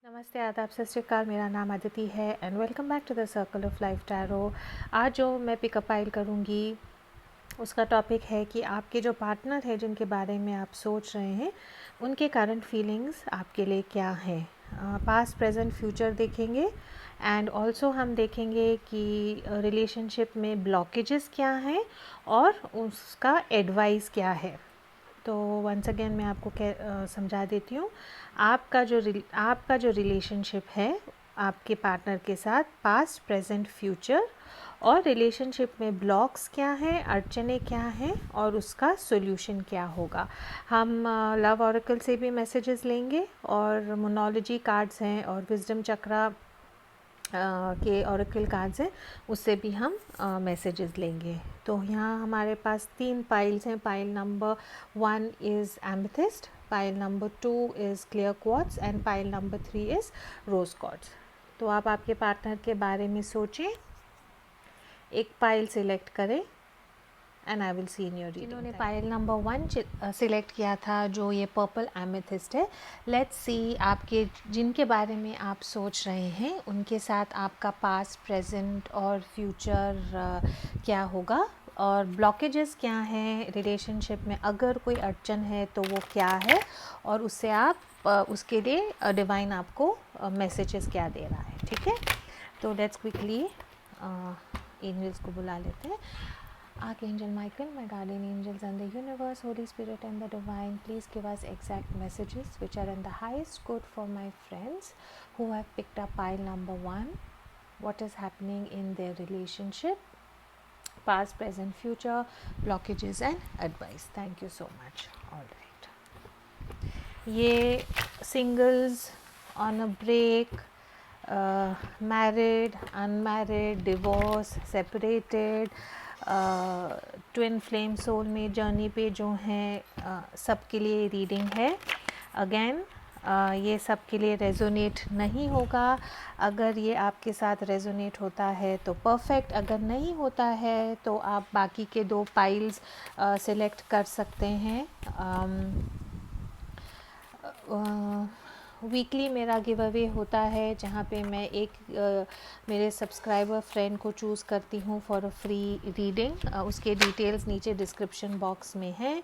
नमस्ते, आदाब, सत श्री अकाल। मेरा नाम अदिति है and welcome back to the circle of life tarot. आज जो मैं पिकअप फाइल करूँगी उसका टॉपिक है कि आपके जो पार्टनर है जिनके बारे में आप सोच रहे हैं उनके करंट फीलिंग्स आपके लिए क्या है। पास्ट प्रेजेंट फ्यूचर देखेंगे एंड ऑल्सो हम देखेंगे कि रिलेशनशिप में ब्लॉकेजेस क्या हैं और उसका एडवाइस क्या है। तो वंस अगेन मैं आपको समझा देती हूँ। आपका जो रिलेशनशिप है आपके पार्टनर के साथ, पास्ट प्रेजेंट फ्यूचर, और रिलेशनशिप में ब्लॉक्स क्या हैं, अड़चने क्या हैं और उसका सॉल्यूशन क्या होगा। हम लव ऑरेकल से भी मैसेजेस लेंगे और मोनोलॉजी कार्ड्स हैं और विजडम चक्रा के ऑरेकल कार्ड्स हैं, उससे भी हम मैसेजेस लेंगे। तो यहाँ हमारे पास 3 पाइल्स हैं। Pile number 1 is amethyst, pile number 2 is clear quartz and pile number 3 is rose quartz. तो आप आपके पार्टनर के बारे में सोचें, एक पाइल सिलेक्ट करें and I will see in your reading. इन्होंने पाइल नंबर 1 सिलेक्ट किया था जो ये पर्पल एमेथिस्ट है। लेट्स सी आपके जिनके बारे में आप सोच रहे हैं उनके साथ आपका पास्ट, प्रेजेंट और फ्यूचर क्या होगा और ब्लॉकेजेस क्या हैं रिलेशनशिप में। अगर कोई अड़चन है तो वो क्या है और उससे आप उसके लिए डिवाइन आपको मैसेजेस क्या दे रहा है। ठीक है, तो लेट्स क्विकली एंजल्स को बुला लेते हैं। Archangel Michael, my guardian angels and the universe, Holy Spirit and the divine, please give us exact messages which are in the highest good for my friends who have picked up pile number 1. What is happening in their relationship, past, present, future, blockages and advice. Thank you so much. All right. ये singles, on a break, married, unmarried, divorce, separated, twin flame soul में journey पे जो हैं सबके लिए reading है। Again ये सबके लिए रेजोनेट नहीं होगा। अगर ये आपके साथ रेजोनेट होता है तो परफेक्ट, अगर नहीं होता है तो आप बाकी के 2 पाइल्स सिलेक्ट कर सकते हैं। वीकली मेरा गिव अवे होता है जहाँ पे मैं एक मेरे सब्सक्राइबर फ्रेंड को चूज़ करती हूँ फॉर अ फ्री रीडिंग। उसके डिटेल्स नीचे डिस्क्रिप्शन बॉक्स में हैं।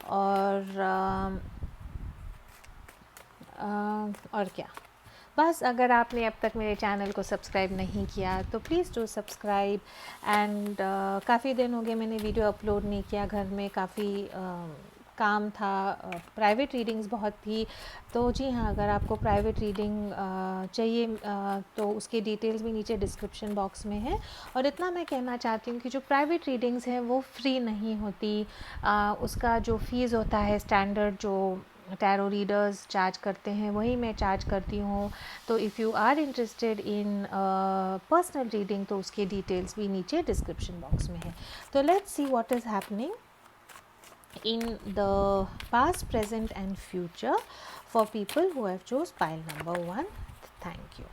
और क्या, बस अगर आपने अब तक मेरे चैनल को सब्सक्राइब नहीं किया तो प्लीज़ डू सब्सक्राइब। एंड काफ़ी दिन हो गए मैंने वीडियो अपलोड नहीं किया, घर में काफ़ी काम था, प्राइवेट रीडिंग्स बहुत थी। तो जी हाँ, अगर आपको प्राइवेट रीडिंग चाहिए तो उसके डिटेल्स भी नीचे डिस्क्रिप्शन बॉक्स में है। और इतना मैं कहना चाहती हूँ कि जो प्राइवेट रीडिंग्स हैं वो फ्री नहीं होती। उसका जो फ़ीस होता है स्टैंडर्ड जो टैरो रीडर्स चार्ज करते हैं वही मैं चार्ज करती हूँ। तो if you are interested in personal reading तो उसके डिटेल्स भी नीचे डिस्क्रिप्शन बॉक्स में है। तो let's see what is happening in the past, present and future for people who have chose pile number 1. Thank you.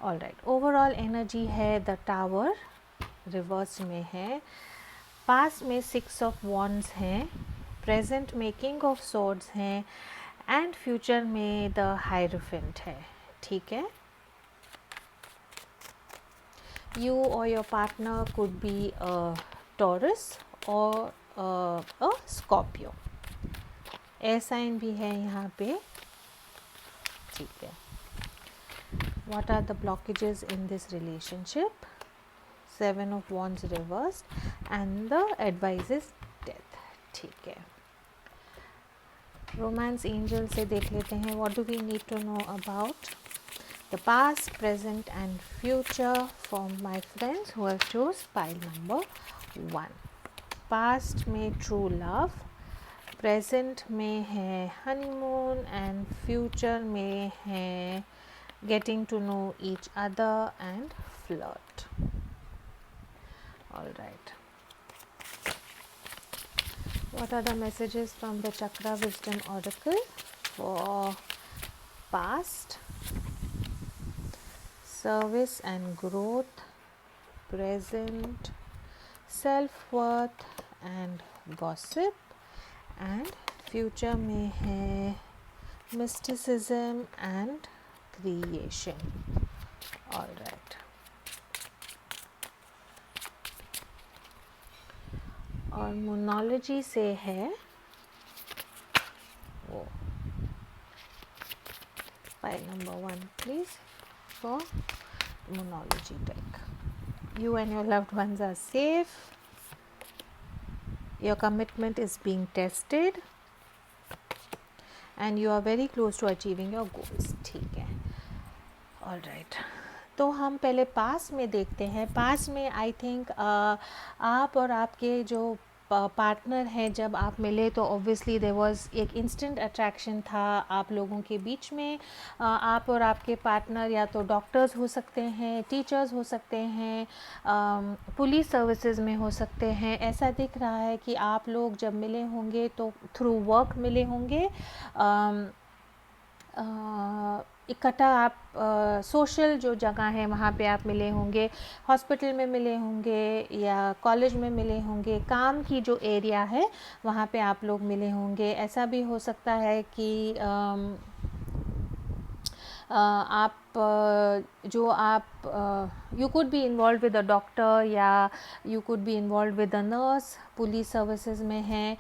All right, overall energy है the tower, reverse में है। past में 6 of wands हैं, present में king of swords हैं and future में the hierophant है। ठीक है, you or your partner could be a Taurus or a Scorpio। Air sign भी है यहाँ पे। ठीक है, what are the blockages in this relationship? 7 of wands reversed and the advice is death। ठीक है, रोमांस एंजल से देख लेते हैं what do we need to know about the past, present and future for my friends who have chose pile number 1. past में true love, present में है honeymoon and future में है getting to know each other and flirt. All right, what are the messages from the chakra wisdom oracle for past, service and growth, present, self worth and gossip and future में है mysticism and creation. Alright, और मोनोलॉजी से है वो file number 1 please for मोनोलॉजी deck. You and your loved ones are safe. Your commitment is being tested and you are very close to achieving your goals. ठीक है, all right. तो हम पहले पास में देखते हैं। पास में आई थिंक आप और आपके जो पार्टनर हैं, जब आप मिले तो ऑब्वियसली देयर वाज एक इंस्टेंट अट्रैक्शन था आप लोगों के बीच में। आप और आपके पार्टनर या तो डॉक्टर्स हो सकते हैं, टीचर्स हो सकते हैं, पुलिस सर्विसेज में हो सकते हैं। ऐसा दिख रहा है कि आप लोग जब मिले होंगे तो थ्रू वर्क मिले होंगे। इकट्ठा आप सोशल जो जगह है वहाँ पे आप मिले होंगे, हॉस्पिटल में मिले होंगे या कॉलेज में मिले होंगे, काम की जो एरिया है वहाँ पे आप लोग मिले होंगे। ऐसा भी हो सकता है कि आप जो आप you could be involve with a doctor या you could be involve with a nurse, police services में हैं।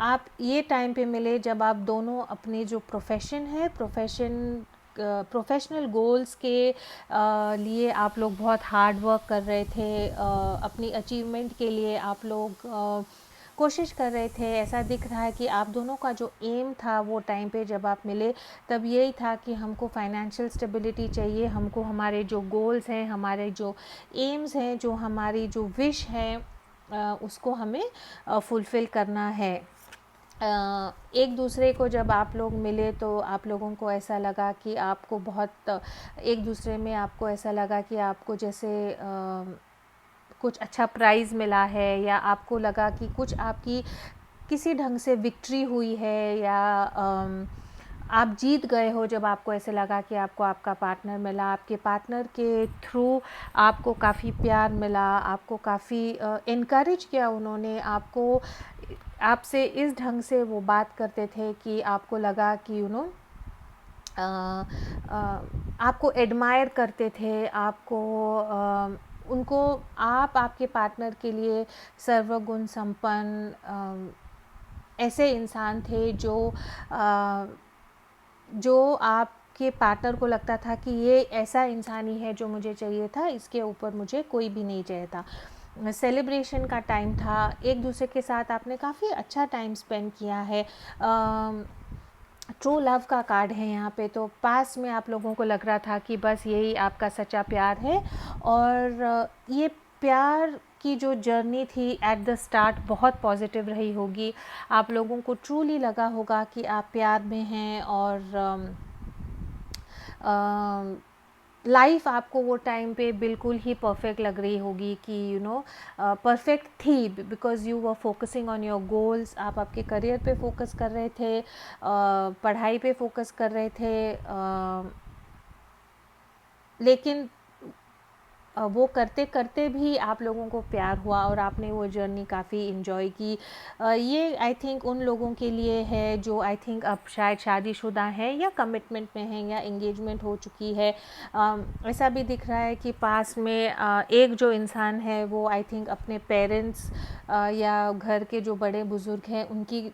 आप ये टाइम पे मिले जब आप दोनों अपने जो प्रोफेशन है, प्रोफेशनल गोल्स के लिए आप लोग बहुत हार्ड वर्क कर रहे थे। अपनी अचीवमेंट के लिए आप लोग कोशिश कर रहे थे। ऐसा दिख रहा है कि आप दोनों का जो एम था वो टाइम पे जब आप मिले तब यही था कि हमको फाइनेंशियल स्टेबिलिटी चाहिए, हमको हमारे जो गोल्स हैं, हमारे जो एम्स हैं, जो हमारी जो विश है उसको हमें फुलफ़िल करना है। एक दूसरे को जब आप लोग मिले तो आप लोगों को ऐसा लगा कि आपको बहुत एक दूसरे में आपको ऐसा लगा कि आपको जैसे कुछ अच्छा प्राइज़ मिला है या आपको लगा कि कुछ आपकी किसी ढंग से विक्ट्री हुई है या आप जीत गए हो। जब आपको ऐसे लगा कि आपको आपका पार्टनर मिला, आपके पार्टनर के थ्रू आपको काफ़ी प्यार मिला, आपको काफ़ी इनकरेज किया उन्होंने, आपको आपसे इस ढंग से वो बात करते थे कि आपको लगा कि आपको एडमायर करते थे, आपको उनको आप आपके पार्टनर के लिए सर्वगुण संपन्न ऐसे इंसान थे जो आपके पार्टनर को लगता था कि ये ऐसा इंसान ही है जो मुझे चाहिए था, इसके ऊपर मुझे कोई भी नहीं चाहिए था। सेलिब्रेशन का टाइम था, एक दूसरे के साथ आपने काफ़ी अच्छा टाइम स्पेंड किया है। ट्रू लव का कार्ड है यहाँ पे, तो पास में आप लोगों को लग रहा था कि बस यही आपका सच्चा प्यार है। और ये प्यार की जो जर्नी थी एट द स्टार्ट बहुत पॉजिटिव रही होगी। आप लोगों को ट्रूली लगा होगा कि आप प्यार में हैं और लाइफ आपको वो टाइम पे बिल्कुल ही परफेक्ट लग रही होगी कि परफेक्ट थी because you were focusing on your goals. आप आपके करियर पे फोकस कर रहे थे, पढ़ाई पे फोकस कर रहे थे, लेकिन वो करते करते भी आप लोगों को प्यार हुआ और आपने वो जर्नी काफ़ी इन्जॉय की। ये आई थिंक उन लोगों के लिए है जो आई थिंक अब शायद शादीशुदा हैं या कमिटमेंट में हैं या एंगेजमेंट हो चुकी है। ऐसा भी दिख रहा है कि पास में एक जो इंसान है वो आई थिंक अपने पेरेंट्स या घर के जो बड़े बुज़ुर्ग हैं उनकी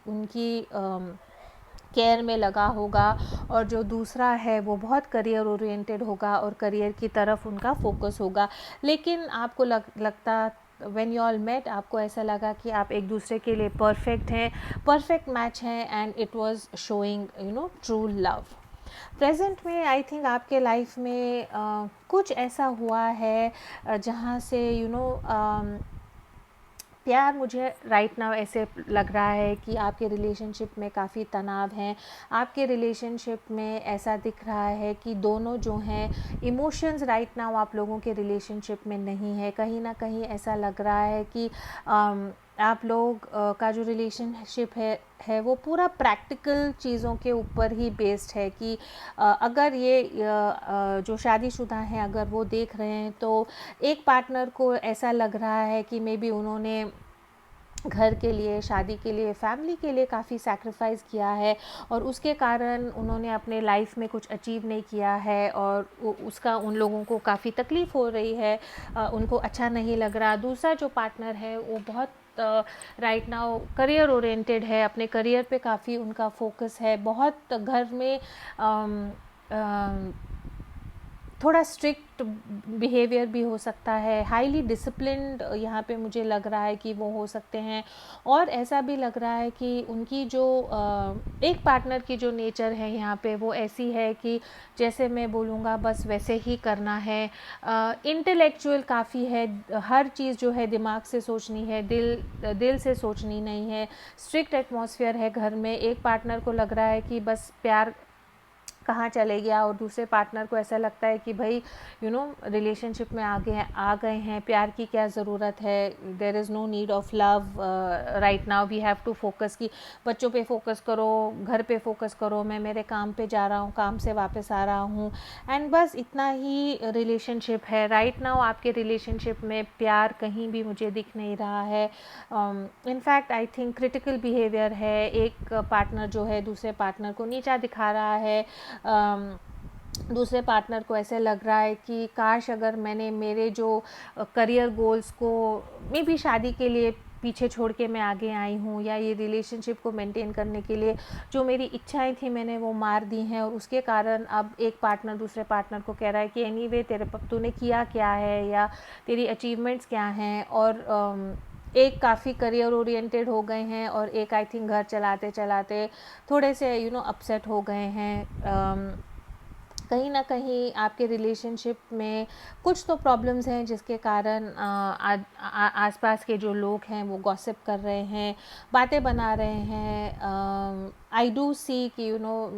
केयर में लगा होगा, और जो दूसरा है वो बहुत करियर ओरिएंटेड होगा और करियर की तरफ उनका फोकस होगा। लेकिन आपको लगता व्हेन यू ऑल मेट आपको ऐसा लगा कि आप एक दूसरे के लिए परफेक्ट हैं, परफेक्ट मैच हैं and it was showing true love. Present में आई थिंक आपके लाइफ में कुछ ऐसा हुआ है जहाँ से प्यार, मुझे राइट नाउ ऐसे लग रहा है कि आपके रिलेशनशिप में काफ़ी तनाव है। आपके रिलेशनशिप में ऐसा दिख रहा है कि दोनों जो हैं इमोशंस राइट नाउ आप लोगों के रिलेशनशिप में नहीं है। कहीं ना कहीं ऐसा लग रहा है कि आप लोग का जो रिलेशनशिप है वो पूरा प्रैक्टिकल चीज़ों के ऊपर ही बेस्ड है कि अगर ये जो शादीशुदा हैं अगर वो देख रहे हैं तो एक पार्टनर को ऐसा लग रहा है कि मे बी उन्होंने घर के लिए, शादी के लिए, फैमिली के लिए काफ़ी सैक्रिफाइस किया है और उसके कारण उन्होंने अपने लाइफ में कुछ अचीव नहीं किया है और उसका उन लोगों को काफ़ी तकलीफ़ हो रही है, उनको अच्छा नहीं लग रहा। दूसरा जो पार्टनर है वो बहुत राइट नाउ करियर ओरिएंटेड है, अपने करियर पे काफ़ी उनका फोकस है, बहुत घर में अम, अम, थोड़ा स्ट्रिक्ट बिहेवियर भी हो सकता है, हाईली डिसिप्लिन्ड यहाँ पे मुझे लग रहा है कि वो हो सकते हैं। और ऐसा भी लग रहा है कि उनकी जो एक पार्टनर की जो नेचर है यहाँ पे वो ऐसी है कि जैसे मैं बोलूँगा बस वैसे ही करना है। इंटेलेक्चुअल काफ़ी है, हर चीज़ जो है दिमाग से सोचनी है, दिल से सोचनी नहीं है। स्ट्रिक्ट एटमॉस्फेयर है घर में। एक पार्टनर को लग रहा है कि बस प्यार कहाँ चले गया और दूसरे पार्टनर को ऐसा लगता है कि भाई रिलेशनशिप में आ गए हैं, प्यार की क्या ज़रूरत है, there is no need of love right now, we have to focus कि बच्चों पे फोकस करो, घर पे फोकस करो, मैं मेरे काम पे जा रहा हूँ, काम से वापस आ रहा हूँ, एंड बस इतना ही रिलेशनशिप है राइट नाउ। आपके रिलेशनशिप में प्यार कहीं भी मुझे दिख नहीं रहा है। In fact I think critical behaviour है, एक पार्टनर जो है दूसरे पार्टनर को नीचा दिखा रहा है। दूसरे पार्टनर को ऐसे लग रहा है कि काश अगर मैंने मेरे जो करियर गोल्स को मे भी शादी के लिए पीछे छोड़ के मैं आगे आई हूँ, या ये रिलेशनशिप को मेंटेन करने के लिए जो मेरी इच्छाएं थी मैंने वो मार दी हैं, और उसके कारण अब एक पार्टनर दूसरे पार्टनर को कह रहा है कि एनीवे तूने किया क्या है या तेरी अचीवमेंट्स क्या हैं। और एक काफ़ी करियर ओरिएंटेड हो गए हैं और एक आई थिंक घर चलाते चलाते थोड़े से अपसेट हो गए हैं। कहीं ना कहीं आपके रिलेशनशिप में कुछ तो प्रॉब्लम्स हैं जिसके कारण आसपास के जो लोग हैं वो गॉसिप कर रहे हैं, बातें बना रहे हैं। आई डू सी कि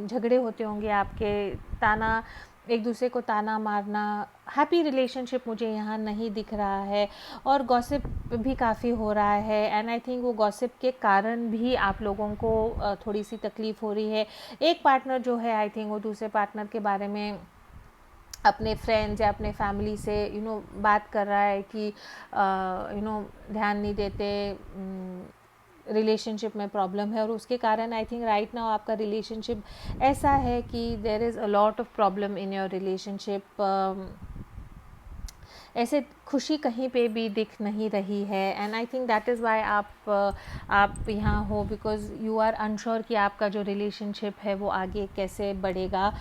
झगड़े होते होंगे आपके, ताना एक दूसरे को ताना मारना। हैप्पी रिलेशनशिप मुझे यहाँ नहीं दिख रहा है और गॉसिप भी काफ़ी हो रहा है, एंड आई थिंक वो गॉसिप के कारण भी आप लोगों को थोड़ी सी तकलीफ़ हो रही है। एक पार्टनर जो है आई थिंक वो दूसरे पार्टनर के बारे में अपने फ्रेंड्स या अपने फैमिली से बात कर रहा है कि ध्यान नहीं देते, रिलेशनशिप में प्रॉब्लम है, और उसके कारण आई थिंक राइट नाउ आपका रिलेशनशिप ऐसा है कि there is a lot of problem in your relationship. ऐसे खुशी कहीं पे भी दिख नहीं रही है, and I think that is why आप यहाँ हो, बिकॉज यू आर अनश्योर कि आपका जो रिलेशनशिप है वो आगे कैसे बढ़ेगा।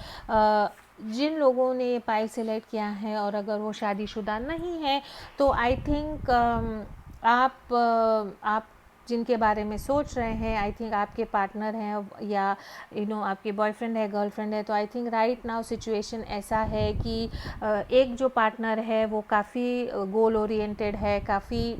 जिन लोगों ने ये पाइल सेलेक्ट किया है और अगर वो शादीशुदा नहीं है तो आई थिंक आप जिनके बारे में सोच रहे हैं आई थिंक आपके पार्टनर हैं या आपके बॉयफ्रेंड है, गर्लफ्रेंड है, तो I think right now situation ऐसा है कि एक जो पार्टनर है वो काफ़ी गोल ओरिएंटेड है, काफ़ी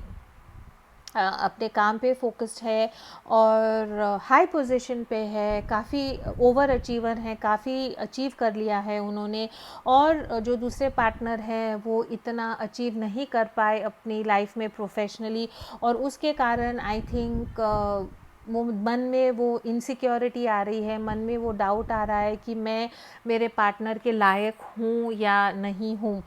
अपने काम पे फोकस्ड है और हाई पोजीशन पे है, काफ़ी ओवर अचीवर है, काफ़ी अचीव कर लिया है उन्होंने, और जो दूसरे पार्टनर हैं वो इतना अचीव नहीं कर पाए अपनी लाइफ में प्रोफेशनली, और उसके कारण आई थिंक वो मन में वो इनसिक्योरिटी आ रही है, मन में वो डाउट आ रहा है कि मैं मेरे पार्टनर के लायक हूँ या नहीं हूँ,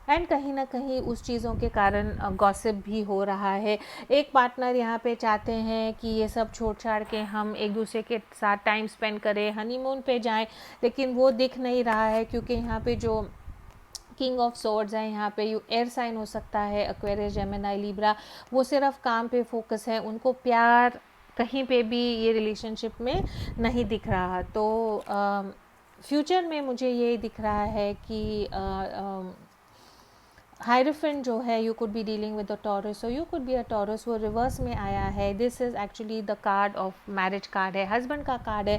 एंड कहीं ना कहीं उस चीज़ों के कारण गॉसिप भी हो रहा है। एक पार्टनर यहाँ पे चाहते हैं कि ये सब छोड़ छाड़ के हम एक दूसरे के साथ टाइम स्पेंड करें, हनीमून पे जाएं, लेकिन वो दिख नहीं रहा है क्योंकि यहाँ पे जो किंग ऑफ सोर्ड्स है, यहाँ पे एयर साइन हो सकता है, एक्वेरियस, जेमिनी, लिब्रा, वो सिर्फ काम पे फोकस है, उनको प्यार कहीं पे भी ये रिलेशनशिप में नहीं दिख रहा। तो फ्यूचर में मुझे ये दिख रहा है कि हायरफेंट जो है, you could be dealing with a Taurus और you could be a Taurus, वो रिवर्स में आया है। This is actually the card of marriage card है, हस्बैंड का कार्ड है,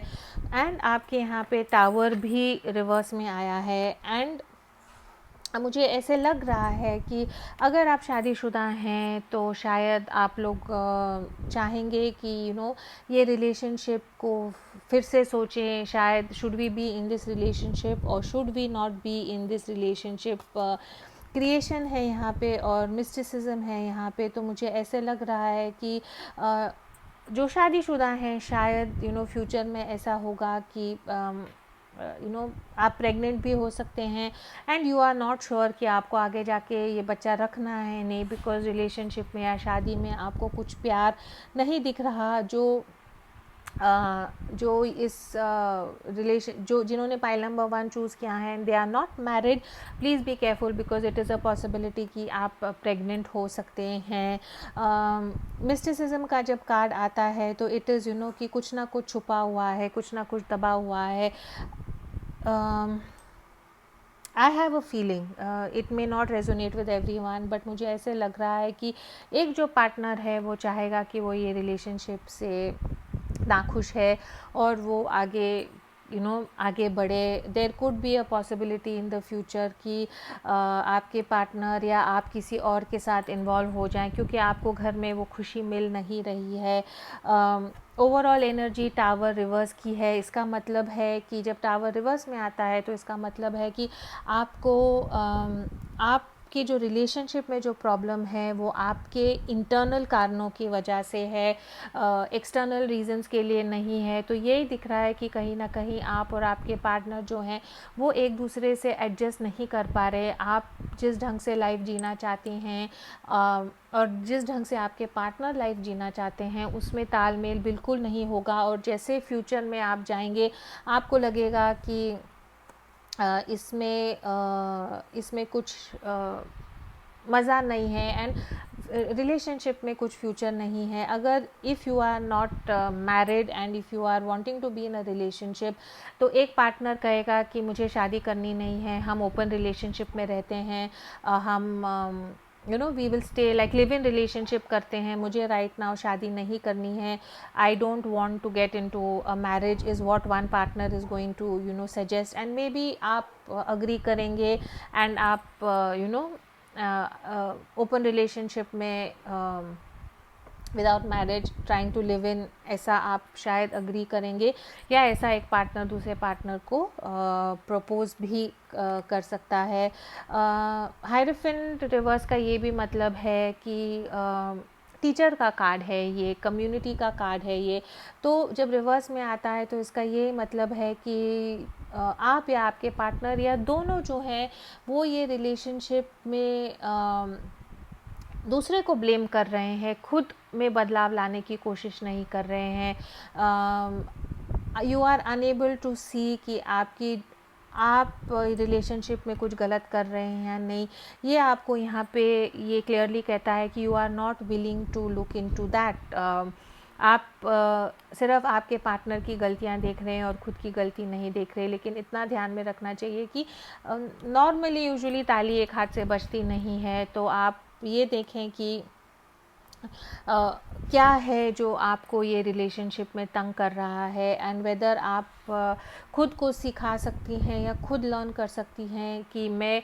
एंड आपके यहाँ पे टावर भी रिवर्स में आया है। एंड मुझे ऐसे लग रहा है कि अगर आप शादीशुदा हैं तो शायद आप लोग चाहेंगे कि ये रिलेशनशिप को फिर से सोचें, शायद should we be in this relationship और should we not be in this relationship. Creation है यहाँ पे और मिस्टिसिज्म है यहाँ पे, तो मुझे ऐसे लग रहा है कि जो शादीशुदा हैं शायद फ्यूचर में ऐसा होगा कि आप प्रेग्नेंट भी हो सकते हैं and you are not sure कि आपको आगे जाके ये बच्चा रखना है नहीं, बिकॉज रिलेशनशिप में या शादी में आपको कुछ प्यार नहीं दिख रहा जो इस रिलेशन जो जिन्होंने पाइल नंबर 1 चूज़ किया है and they are not married, please be careful because it is a possibility कि आप प्रेग्नेंट हो सकते हैं। मिस्टिसिज्म का जब कार्ड आता है तो इट इज़ कि कुछ ना कुछ छुपा हुआ है, कुछ ना कुछ दबा हुआ है। I have a feeling, it may not resonate with every one, but मुझे ऐसे लग रहा है कि एक जो पार्टनर है वो चाहेगा कि वो ये रिलेशनशिप से नाखुश है और वो आगे आगे बढ़े। There could be a possibility in the future कि आपके पार्टनर या आप किसी और के साथ इन्वॉल्व हो जाएं, क्योंकि आपको घर में वो खुशी मिल नहीं रही है। ओवरऑल एनर्जी टावर रिवर्स की है। इसका मतलब है कि जब टावर रिवर्स में आता है तो इसका मतलब है कि आपको आपके जो रिलेशनशिप में जो प्रॉब्लम है वो आपके इंटरनल कारणों की वजह से है, एक्सटर्नल रीजंस के लिए नहीं है। तो यही दिख रहा है कि कहीं ना कहीं आप और आपके पार्टनर जो हैं वो एक दूसरे से एडजस्ट नहीं कर पा रहे। आप जिस ढंग से लाइफ जीना चाहती हैं और जिस ढंग से आपके पार्टनर लाइफ जीना चाहते हैं उसमें तालमेल बिल्कुल नहीं होगा, और जैसे फ्यूचर में आप जाएंगे आपको लगेगा कि इसमें कुछ मज़ा नहीं है एंड रिलेशनशिप में कुछ फ्यूचर नहीं है। अगर if you are not married and if you are wanting to be in a relationship, तो एक पार्टनर कहेगा कि मुझे शादी करनी नहीं है, हम ओपन रिलेशनशिप में रहते हैं, हम we will stay like live in relationship करते हैं, मुझे राइट नाउ शादी नहीं करनी है, I don't want to get into a marriage is what one partner is going to suggest, and maybe आप अग्री करेंगे एंड आप ओपन रिलेशनशिप में without marriage trying to live in, ऐसा आप शायद अग्री करेंगे, या ऐसा एक पार्टनर दूसरे पार्टनर को प्रपोज भी कर सकता है। हायरफेंट रिवर्स का ये भी मतलब है कि टीचर का कार्ड है, ये कम्युनिटी का कार्ड है ये, तो जब रिवर्स में आता है तो इसका ये मतलब है कि आप या आपके पार्टनर या दोनों जो हैं वो ये रिलेशनशिप में दूसरे को ब्लेम कर रहे हैं, खुद में बदलाव लाने की कोशिश नहीं कर रहे हैं। यू आर अनेबल टू सी कि आप रिलेशनशिप में कुछ गलत कर रहे हैं या नहीं, ये आपको यहाँ पे ये क्लियरली कहता है कि you are not willing to look into that. आप सिर्फ आपके पार्टनर की गलतियां देख रहे हैं और ख़ुद की गलती नहीं देख रहे। लेकिन इतना ध्यान में रखना चाहिए कि नॉर्मली यूजुअली ताली एक हाथ से बजती नहीं है, तो आप ये देखें कि क्या है जो आपको ये रिलेशनशिप में तंग कर रहा है, एंड वेदर आप खुद को सिखा सकती हैं या खुद लर्न कर सकती हैं कि मैं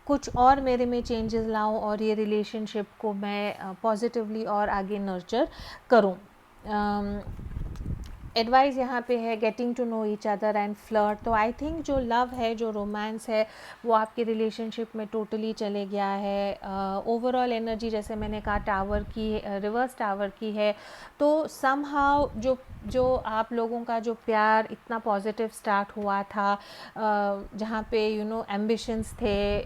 कुछ और मेरे में चेंजेस लाऊं और ये रिलेशनशिप को मैं पॉजिटिवली और आगे नर्चर करूं। एडवाइस यहाँ पे है getting to know each other and flirt. तो आई थिंक जो लव है, जो रोमांस है, वो आपके रिलेशनशिप में टोटली चले गया है। ओवरऑल एनर्जी जैसे मैंने कहा टावर की, रिवर्स टावर की है, तो समहाउ जो आप लोगों का जो प्यार इतना पॉजिटिव स्टार्ट हुआ था, जहाँ पे एम्बिशंस थे,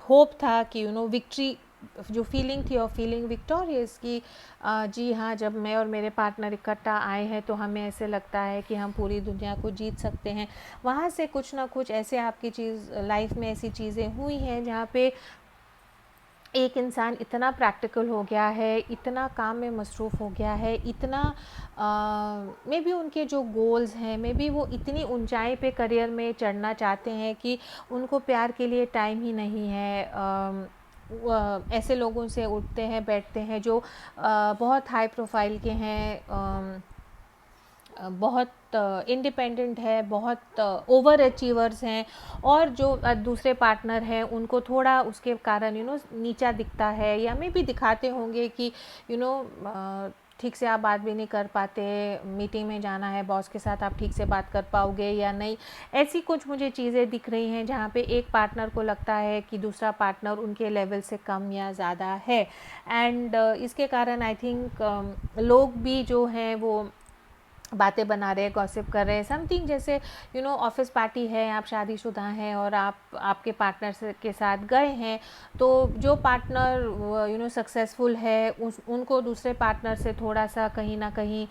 होप था कि विक्ट्री, जो फीलिंग थी और फीलिंग विक्टोरियस की, जी हाँ, जब मैं और मेरे पार्टनर इकट्ठा आए हैं तो हमें ऐसे लगता है कि हम पूरी दुनिया को जीत सकते हैं। वहाँ से कुछ ना कुछ ऐसे आपकी लाइफ में ऐसी चीज़ें हुई हैं जहाँ पे एक इंसान इतना प्रैक्टिकल हो गया है, इतना काम में मसरूफ़ हो गया है, इतना मे बी उनके जो गोल्स हैं, मे बी वो इतनी ऊंचाई पे करियर में चढ़ना चाहते हैं कि उनको प्यार के लिए टाइम ही नहीं है। ऐसे लोगों से उठते हैं बैठते हैं जो बहुत हाई प्रोफाइल के हैं, बहुत इंडिपेंडेंट है, बहुत ओवर अचीवर्स हैं, और जो दूसरे पार्टनर हैं उनको थोड़ा उसके कारण नीचा दिखता है, या मे भी दिखाते होंगे कि ठीक से आप बात भी नहीं कर पाते, मीटिंग में जाना है बॉस के साथ, आप ठीक से बात कर पाओगे या नहीं। ऐसी कुछ मुझे चीज़ें दिख रही हैं जहाँ पे एक पार्टनर को लगता है कि दूसरा पार्टनर उनके लेवल से कम या ज़्यादा है, एंड इसके कारण आई थिंक लोग भी जो हैं वो बातें बना रहे हैं, गॉसिप कर रहे हैं, समथिंग जैसे ऑफिस पार्टी है, आप शादीशुदा हैं और आप आपके पार्टनर से के साथ गए हैं, तो जो पार्टनर सक्सेसफुल है उनको दूसरे पार्टनर से थोड़ा सा कहीं ना कहीं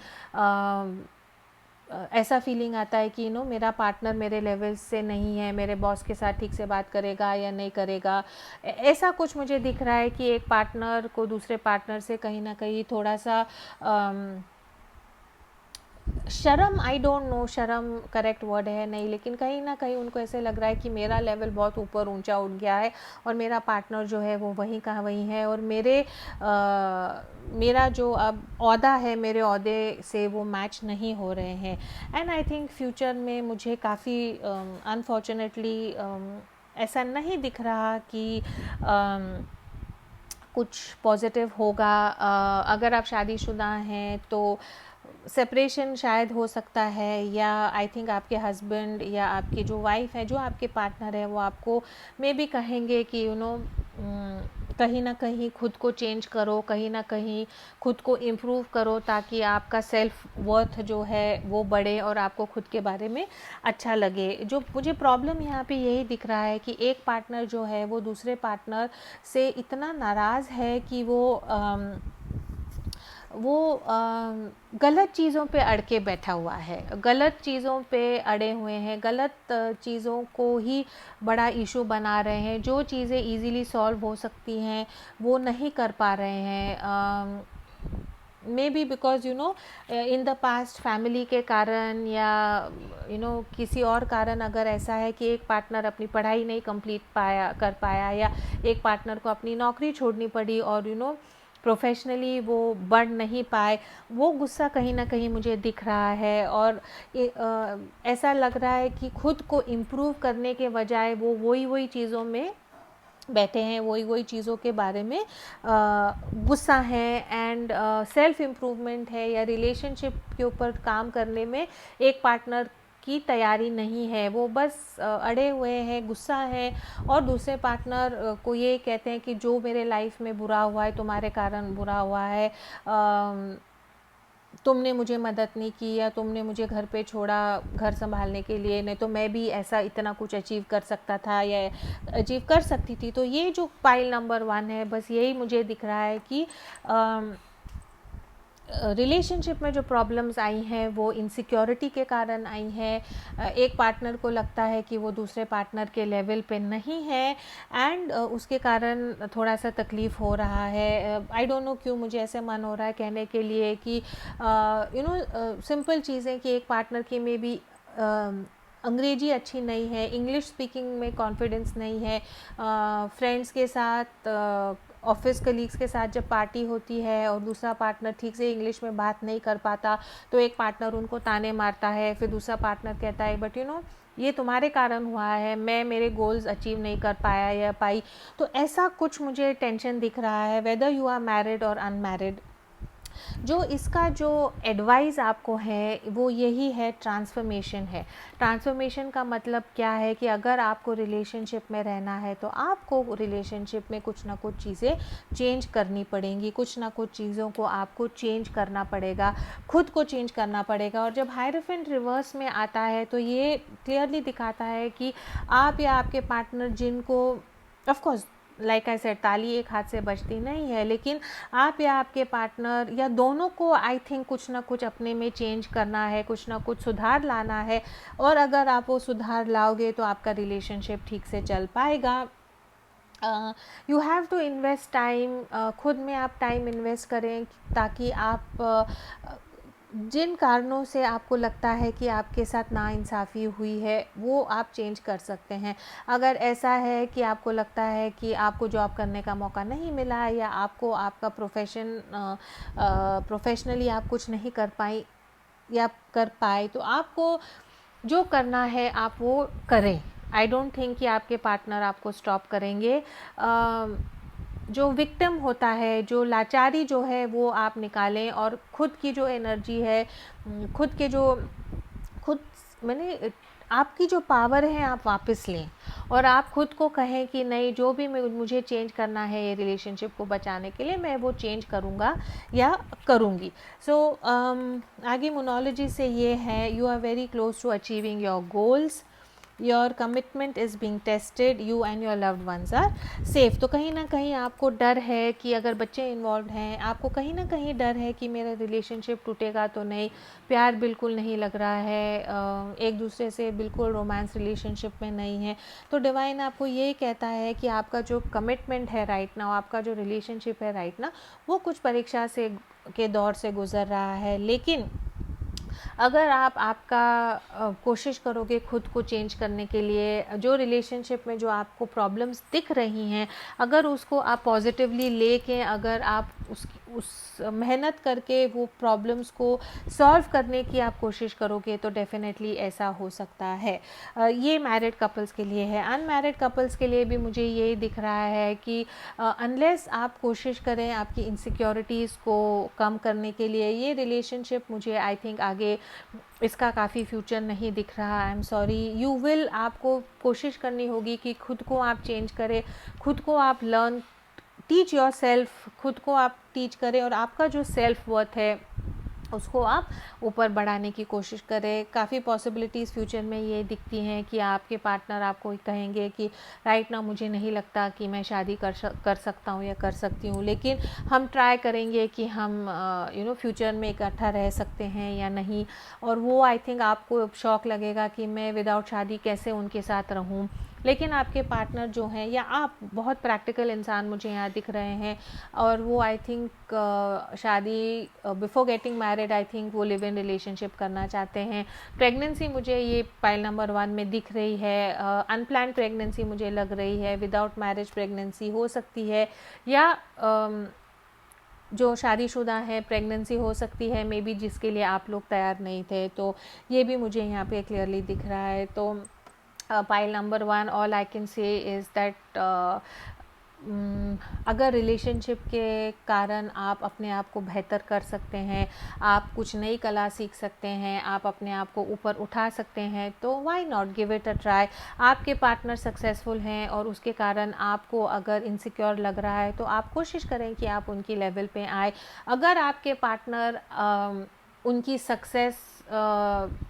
ऐसा फीलिंग आता है कि मेरा पार्टनर मेरे लेवल से नहीं है, मेरे बॉस के साथ ठीक से बात करेगा या नहीं करेगा। ऐसा कुछ मुझे दिख रहा है कि एक पार्टनर को दूसरे पार्टनर से कहीं ना कहीं थोड़ा सा शर्म, आई डोंट नो शर्म करेक्ट वर्ड है नहीं, लेकिन कहीं ना कहीं उनको ऐसे लग रहा है कि मेरा लेवल बहुत ऊपर ऊंचा उठ गया है और मेरा पार्टनर जो है वो वहीं का वहीं है, और मेरा जो अब ओहदा है, मेरे ओहदे से वो मैच नहीं हो रहे हैं। एंड आई थिंक फ्यूचर में मुझे काफ़ी अनफॉर्चुनेटली ऐसा नहीं दिख रहा कि कुछ पॉजिटिव होगा। अगर आप शादीशुदा हैं तो सेपरेशन शायद हो सकता है, या आई थिंक आपके हस्बैंड या आपकी जो वाइफ है, जो आपके पार्टनर है, वो आपको मे बी कहेंगे कि कहीं ना कहीं खुद को चेंज करो, कहीं ना कहीं खुद को इम्प्रूव करो, ताकि आपका सेल्फ वर्थ जो है वो बढ़े और आपको खुद के बारे में अच्छा लगे। जो मुझे प्रॉब्लम यहाँ पे यही दिख रहा है कि एक पार्टनर जो है वो दूसरे पार्टनर से इतना नाराज़ है कि वो गलत चीज़ों पे अड़ के बैठा हुआ है, गलत चीज़ों पे अड़े हुए हैं, गलत चीज़ों को ही बड़ा इशू बना रहे हैं। जो चीज़ें इजीली सॉल्व हो सकती हैं वो नहीं कर पा रहे हैं, may be because in the past family के कारण, या किसी और कारण अगर ऐसा है कि एक पार्टनर अपनी पढ़ाई नहीं कंप्लीट कर पाया, या एक पार्टनर को अपनी नौकरी छोड़नी पड़ी और प्रोफेशनली वो बढ़ नहीं पाए, वो गुस्सा कहीं ना कहीं मुझे दिख रहा है। और ऐसा लग रहा है कि खुद को इम्प्रूव करने के बजाय वो वही चीज़ों में बैठे हैं, वही चीज़ों के बारे में गुस्सा है। एंड सेल्फ इम्प्रूवमेंट है या रिलेशनशिप के ऊपर काम करने में एक पार्टनर की तैयारी नहीं है, वो बस अड़े हुए हैं, गुस्सा है, और दूसरे पार्टनर को ये कहते हैं कि जो मेरे लाइफ में बुरा हुआ है तुम्हारे कारण बुरा हुआ है, तुमने मुझे मदद नहीं की, या तुमने मुझे घर पे छोड़ा घर संभालने के लिए, नहीं तो मैं भी ऐसा इतना कुछ अचीव कर सकता था या अचीव कर सकती थी। तो ये जो पाइल नंबर 1 है, बस यही मुझे दिख रहा है कि रिलेशनशिप में जो प्रॉब्लम्स आई हैं वो इनसिक्योरिटी के कारण आई हैं। एक पार्टनर को लगता है कि वो दूसरे पार्टनर के लेवल पे नहीं है, एंड उसके कारण थोड़ा सा तकलीफ़ हो रहा है। आई डोंट नो क्यों मुझे ऐसे मन हो रहा है कहने के लिए कि सिंपल चीज़ें कि एक पार्टनर की में भी अंग्रेजी अच्छी नहीं है, इंग्लिश स्पीकिंग में कॉन्फिडेंस नहीं है, फ्रेंड्स के साथ ऑफिस कलीग्स के साथ जब पार्टी होती है और दूसरा पार्टनर ठीक से इंग्लिश में बात नहीं कर पाता, तो एक पार्टनर उनको ताने मारता है, फिर दूसरा पार्टनर कहता है बट ये तुम्हारे कारण हुआ है, मैं मेरे गोल्स अचीव नहीं कर पाया या पाई। तो ऐसा कुछ मुझे टेंशन दिख रहा है, वेदर यू आर मैरिड और अनमैरिड। जो इसका जो एडवाइस आपको है वो यही है, ट्रांसफॉर्मेशन है। ट्रांसफॉर्मेशन का मतलब क्या है कि अगर आपको रिलेशनशिप में रहना है तो आपको रिलेशनशिप में कुछ ना कुछ चीज़ें चेंज करनी पड़ेंगी, कुछ ना कुछ चीज़ों को आपको चेंज करना पड़ेगा, खुद को चेंज करना पड़ेगा। और जब हायराफेंट रिवर्स में आता है तो ये क्लियरली दिखाता है कि आप या आपके पार्टनर जिनको, of course like I said, ताली एक हाथ से बजती नहीं है, लेकिन आप या आपके पार्टनर या दोनों को आई थिंक कुछ ना कुछ अपने में चेंज करना है, कुछ ना कुछ सुधार लाना है। और अगर आप वो सुधार लाओगे तो आपका रिलेशनशिप ठीक से चल पाएगा। You have to invest time, खुद में आप टाइम इन्वेस्ट करें ताकि आप जिन कारणों से आपको लगता है कि आपके साथ नाइंसाफ़ी हुई है वो आप चेंज कर सकते हैं। अगर ऐसा है कि आपको लगता है कि आपको जॉब करने का मौका नहीं मिला है, या आपको आपका प्रोफेशनली आप कुछ नहीं कर पाई या कर पाए, तो आपको जो करना है आप वो करें। आई डोंट थिंक कि आपके पार्टनर आपको स्टॉप करेंगे। जो विक्टिम होता है, जो लाचारी जो है वो आप निकालें, और खुद की जो एनर्जी है, खुद के जो खुद मैंने आपकी जो पावर है आप वापस लें और आप खुद को कहें कि नहीं, जो भी मुझे चेंज करना है ये रिलेशनशिप को बचाने के लिए, मैं वो चेंज करूँगा या करूँगी। सो आगे मोनोलॉजी से ये है, you are very close to achieving your goals, your commitment is being tested, you and your loved ones are safe. तो कहीं ना कहीं आपको डर है कि अगर बच्चे इन्वॉल्व हैं, आपको कहीं ना कहीं डर है कि मेरा रिलेशनशिप टूटेगा तो नहीं, प्यार बिल्कुल नहीं लग रहा है, एक दूसरे से बिल्कुल रोमांस रिलेशनशिप में नहीं है। तो डिवाइन आपको ये कहता है कि आपका जो कमिटमेंट है राइट नाउ, आपका जो रिलेशनशिप है राइट नाउ, वो कुछ परीक्षा से के दौर से गुज़र रहा है। लेकिन अगर आप आपका कोशिश करोगे खुद को चेंज करने के लिए, जो रिलेशनशिप में जो आपको प्रॉब्लम्स दिख रही हैं, अगर उसको आप पॉजिटिवली लेके, अगर आप उस मेहनत करके वो प्रॉब्लम्स को सॉल्व करने की आप कोशिश करोगे, तो डेफिनेटली ऐसा हो सकता है। ये मैरिड कपल्स के लिए है। अनमैरिड कपल्स के लिए भी मुझे यही दिख रहा है कि अनलेस आप कोशिश करें आपकी इनसिक्योरिटीज़ को कम करने के लिए, ये रिलेशनशिप मुझे आई थिंक आगे इसका काफ़ी फ्यूचर नहीं दिख रहा। आई एम सॉरी, यू विल, आपको कोशिश करनी होगी कि खुद को आप चेंज करें, खुद को आप लर्न, टीच योर सेल्फ, खुद को आप टीच करें और आपका जो सेल्फ वर्थ है उसको आप ऊपर बढ़ाने की कोशिश करें। काफ़ी पॉसिबिलिटीज़ फ्यूचर में ये दिखती हैं कि आपके पार्टनर आपको कहेंगे कि राइट नाउ मुझे नहीं लगता कि मैं शादी कर सकता हूँ या कर सकती हूँ, लेकिन हम ट्राई करेंगे कि हम फ्यूचर में इकट्ठा रह सकते हैं या नहीं। और वो आई थिंक आपको शौक लगेगा कि मैं विदाउट शादी कैसे उनके साथ रहूँ। लेकिन आपके पार्टनर जो हैं, या आप बहुत प्रैक्टिकल इंसान मुझे यहाँ दिख रहे हैं, और वो आई थिंक शादी before getting married, I think वो लिव इन रिलेशनशिप करना चाहते हैं। प्रेगनेंसी मुझे ये पाइल नंबर 1 में दिख रही है, अनप्लान प्रेगनेंसी मुझे लग रही है, विदाउट मैरिज प्रेगनेंसी हो सकती है, या जो शादीशुदा है प्रेगनेंसी हो सकती है मे बी, जिसके लिए आप लोग तैयार नहीं थे। तो ये भी मुझे यहाँ पे क्लियरली दिख रहा है। तो pile number 1, all I can say is that अगर रिलेशनशिप के कारण आप अपने आप को बेहतर कर सकते हैं, आप कुछ नई कला सीख सकते हैं, आप अपने आप को ऊपर उठा सकते हैं, तो why not give it a try. आपके पार्टनर सक्सेसफुल हैं और उसके कारण आपको अगर इनसिक्योर लग रहा है, तो आप कोशिश करें कि आप उनकी लेवल पे आए। अगर आपके पार्टनर उनकी सक्सेस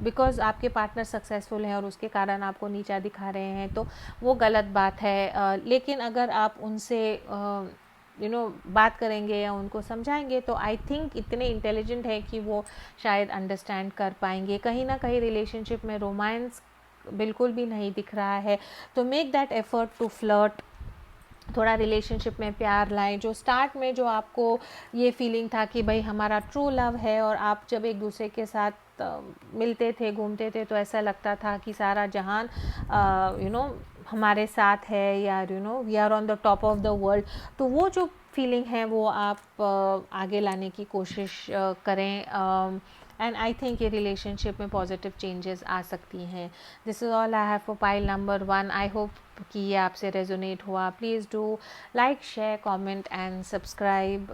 बिकॉज़ आपके पार्टनर सक्सेसफुल हैं और उसके कारण आपको नीचा दिखा रहे हैं, तो वो गलत बात है। लेकिन अगर आप उनसे बात करेंगे या उनको समझाएंगे, तो आई थिंक इतने इंटेलिजेंट है कि वो शायद अंडरस्टैंड कर पाएंगे। कहीं ना कहीं रिलेशनशिप में रोमांस बिल्कुल भी नहीं दिख रहा है, तो make that effort to flirt, थोड़ा रिलेशनशिप में प्यार लाएं। जो स्टार्ट में जो आपको ये फीलिंग था कि भाई हमारा ट्रू लव है, और आप जब एक दूसरे के साथ मिलते थे, घूमते थे, तो ऐसा लगता था कि सारा जहान हमारे साथ है, या we are on the top of the world. तो वो जो फीलिंग है वो आप आगे लाने की कोशिश करें। एंड आई थिंक ये रिलेशनशिप में पॉजिटिव चेंजेस आ सकती हैं। This is all I have for pile number 1। I hope कि ये आपसे रेजोनेट हुआ। Please do like, share, comment and subscribe.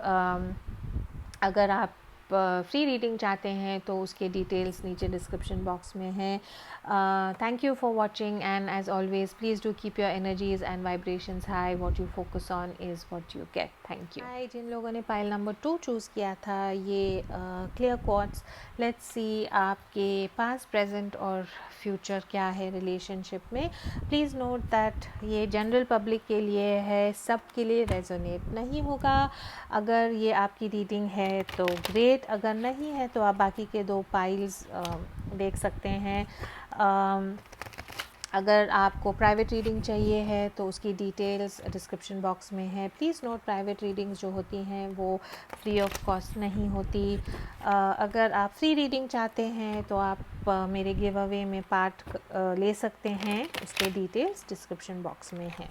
अगर आप फ्री रीडिंग चाहते हैं तो उसके डिटेल्स नीचे डिस्क्रिप्शन बॉक्स में हैं। Thank you for watching, and as always please do keep your energies and vibrations high. What you focus on is what you get. Thank you. Hi, जिन लोगों ने पाइल नंबर 2 चूज़ किया था, ये clear quartz, let's see आपके past, present और future क्या है रिलेशनशिप में। प्लीज़ नोट दैट ये जनरल पब्लिक के लिए है, सब के लिए रेजोनेट नहीं होगा। अगर ये आपकी रीडिंग है तो ग्रेट, अगर नहीं है तो आप बाकी के 2 पाइल्स देख सकते हैं। अगर आपको प्राइवेट रीडिंग चाहिए है तो उसकी डिटेल्स डिस्क्रिप्शन बॉक्स में है। प्लीज़ नोट, प्राइवेट रीडिंग्स जो होती हैं वो फ्री ऑफ कॉस्ट नहीं होती। अगर आप फ्री रीडिंग चाहते हैं तो आप मेरे गिव अवे में पार्ट ले सकते हैं, उसके डिटेल्स डिस्क्रिप्शन बॉक्स में हैं।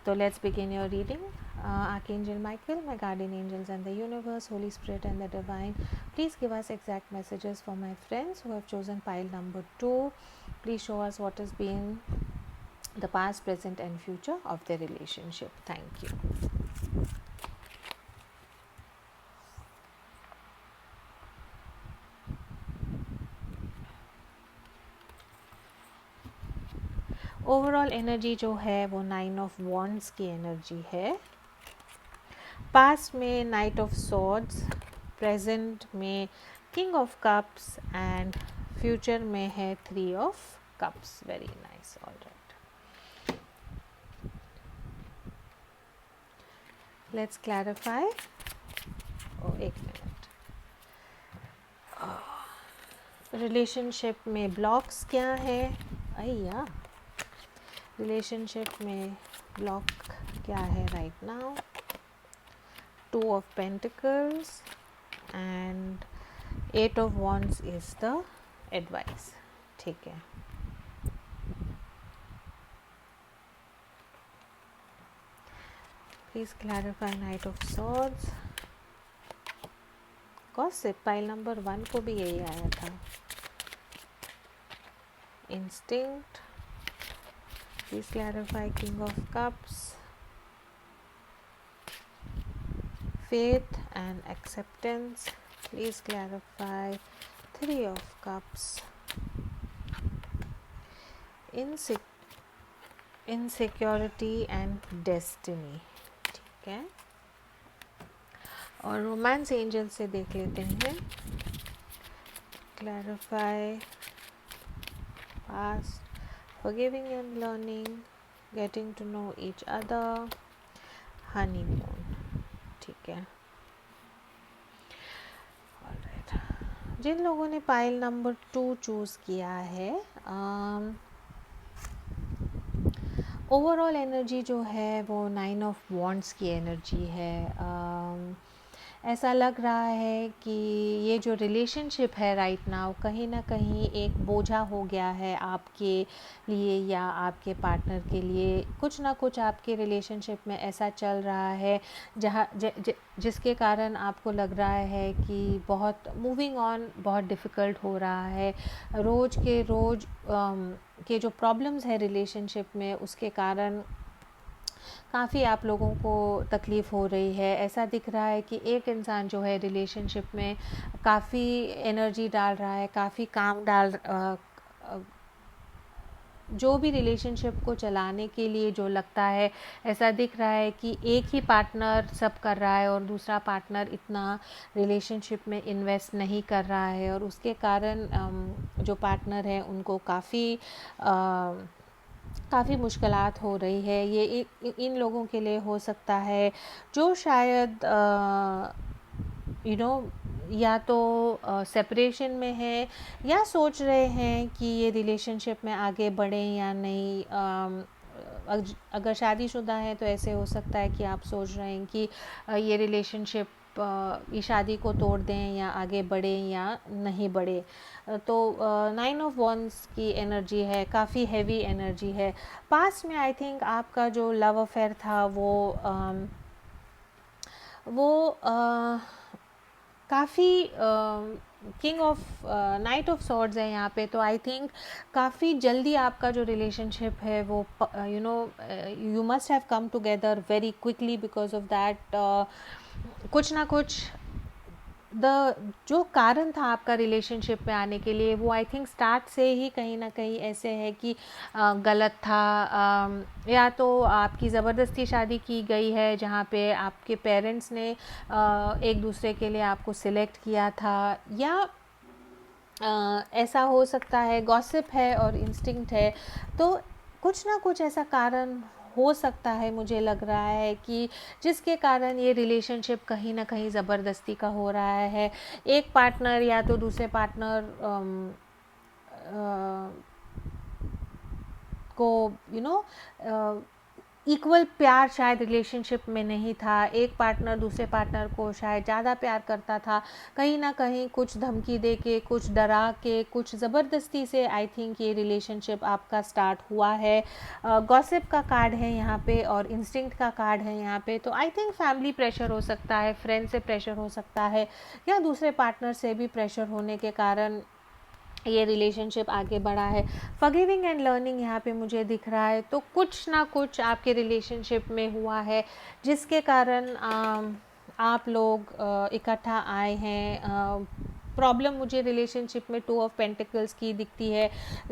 So let's begin your reading. Archangel Michael, my guardian angels and the universe, Holy Spirit and the divine, please give us exact messages for my friends who have chosen pile number 2. Please show us what has been the past, present and future of their relationship. Thank you. Overall energy जो है वो 9 of wands की energy है। Past में night of swords, present में king of cups and future में है 3 of cups. Very nice, alright. Let's clarify. एक मिनट। रिलेशनशिप में ब्लॉक्स क्या है? अय्या, रिलेशनशिप में ब्लॉक क्या है right now? 2 of Pentacles and 8 of Wands is the advice। ठीक है। Please clarify Knight of Swords। Gossip, pile number 1 को भी यही आया था। Instinct, please clarify King of Cups। Faith and acceptance, please clarify 3 of Cups। Insecurity and destiny। ठीक है, और रोमांस एंजल से देख लेते हैं। Clarify past, forgiving and learning, getting to know each other, honeymoon. ठीक है, ऑलराइट। जिन लोगों ने पाइल नंबर 2 चूज़ किया है, ओवरऑल एनर्जी जो है वो 9 ऑफ वॉन्ड्स की एनर्जी है। ऐसा लग रहा है कि ये जो रिलेशनशिप है राइट नाउ कहीं ना कहीं एक बोझा हो गया है आपके लिए या आपके पार्टनर के लिए। कुछ ना कुछ आपके रिलेशनशिप में ऐसा चल रहा है जिसके कारण आपको लग रहा है कि बहुत मूविंग ऑन बहुत डिफ़िकल्ट हो रहा है। रोज़ के रोज़ के जो प्रॉब्लम्स है रिलेशनशिप में उसके कारण काफ़ी आप लोगों को तकलीफ़ हो रही है। ऐसा दिख रहा है कि एक इंसान जो है रिलेशनशिप में काफ़ी एनर्जी डाल रहा है, काफ़ी काम जो भी रिलेशनशिप को चलाने के लिए जो लगता है, ऐसा दिख रहा है कि एक ही पार्टनर सब कर रहा है और दूसरा पार्टनर इतना रिलेशनशिप में इन्वेस्ट नहीं कर रहा है, और उसके कारण जो पार्टनर है उनको काफ़ी मुश्किलात हो रही है। ये इन लोगों के लिए हो सकता है जो शायद या तो सेपरेशन में है या सोच रहे हैं कि ये रिलेशनशिप में आगे बढ़ें या नहीं। अगर शादीशुदा है तो ऐसे हो सकता है कि आप सोच रहे हैं कि ये रिलेशनशिप ये शादी को तोड़ दें या आगे बढ़ें या नहीं बढ़े। तो 9 ऑफ वॉन्ड्स की एनर्जी है, काफ़ी हैवी एनर्जी है। पास्ट में आई थिंक आपका जो लव अफेयर था वो काफ़ी king of night of swords है यहाँ पे, तो आई थिंक काफ़ी जल्दी आपका जो रिलेशनशिप है वो you must have come together very quickly because of that. कुछ ना कुछ जो कारण था आपका रिलेशनशिप में आने के लिए वो आई थिंक स्टार्ट से ही कहीं ना कहीं ऐसे है कि गलत था। या तो आपकी ज़बरदस्ती शादी की गई है जहाँ पे आपके पेरेंट्स ने एक दूसरे के लिए आपको सिलेक्ट किया था, या ऐसा हो सकता है गॉसिप है और इंस्टिंक्ट है। तो कुछ ना कुछ ऐसा कारण हो सकता है, मुझे लग रहा है कि जिसके कारण ये रिलेशनशिप कहीं ना कहीं ज़बरदस्ती का हो रहा है। एक पार्टनर या तो दूसरे पार्टनर को इक्वल प्यार शायद रिलेशनशिप में नहीं था। एक पार्टनर दूसरे पार्टनर को शायद ज़्यादा प्यार करता था, कहीं ना कहीं कुछ धमकी दे के, कुछ डरा के, कुछ ज़बरदस्ती से आई थिंक ये रिलेशनशिप आपका स्टार्ट हुआ है। गॉसिप का कार्ड है यहाँ पे और इंस्टिंक्ट का कार्ड है यहाँ पे, तो आई थिंक फैमिली प्रेशर हो सकता है, फ्रेंड से प्रेशर हो सकता है, या दूसरे पार्टनर से भी प्रेशर होने के कारण ये रिलेशनशिप आगे बढ़ा है। फॉरगिविंग एंड लर्निंग यहाँ पे मुझे दिख रहा है, तो कुछ ना कुछ आपके रिलेशनशिप में हुआ है जिसके कारण आप लोग इकट्ठा आए हैं। प्रॉब्लम मुझे रिलेशनशिप में 2 ऑफ पेंटिकल्स की दिखती है।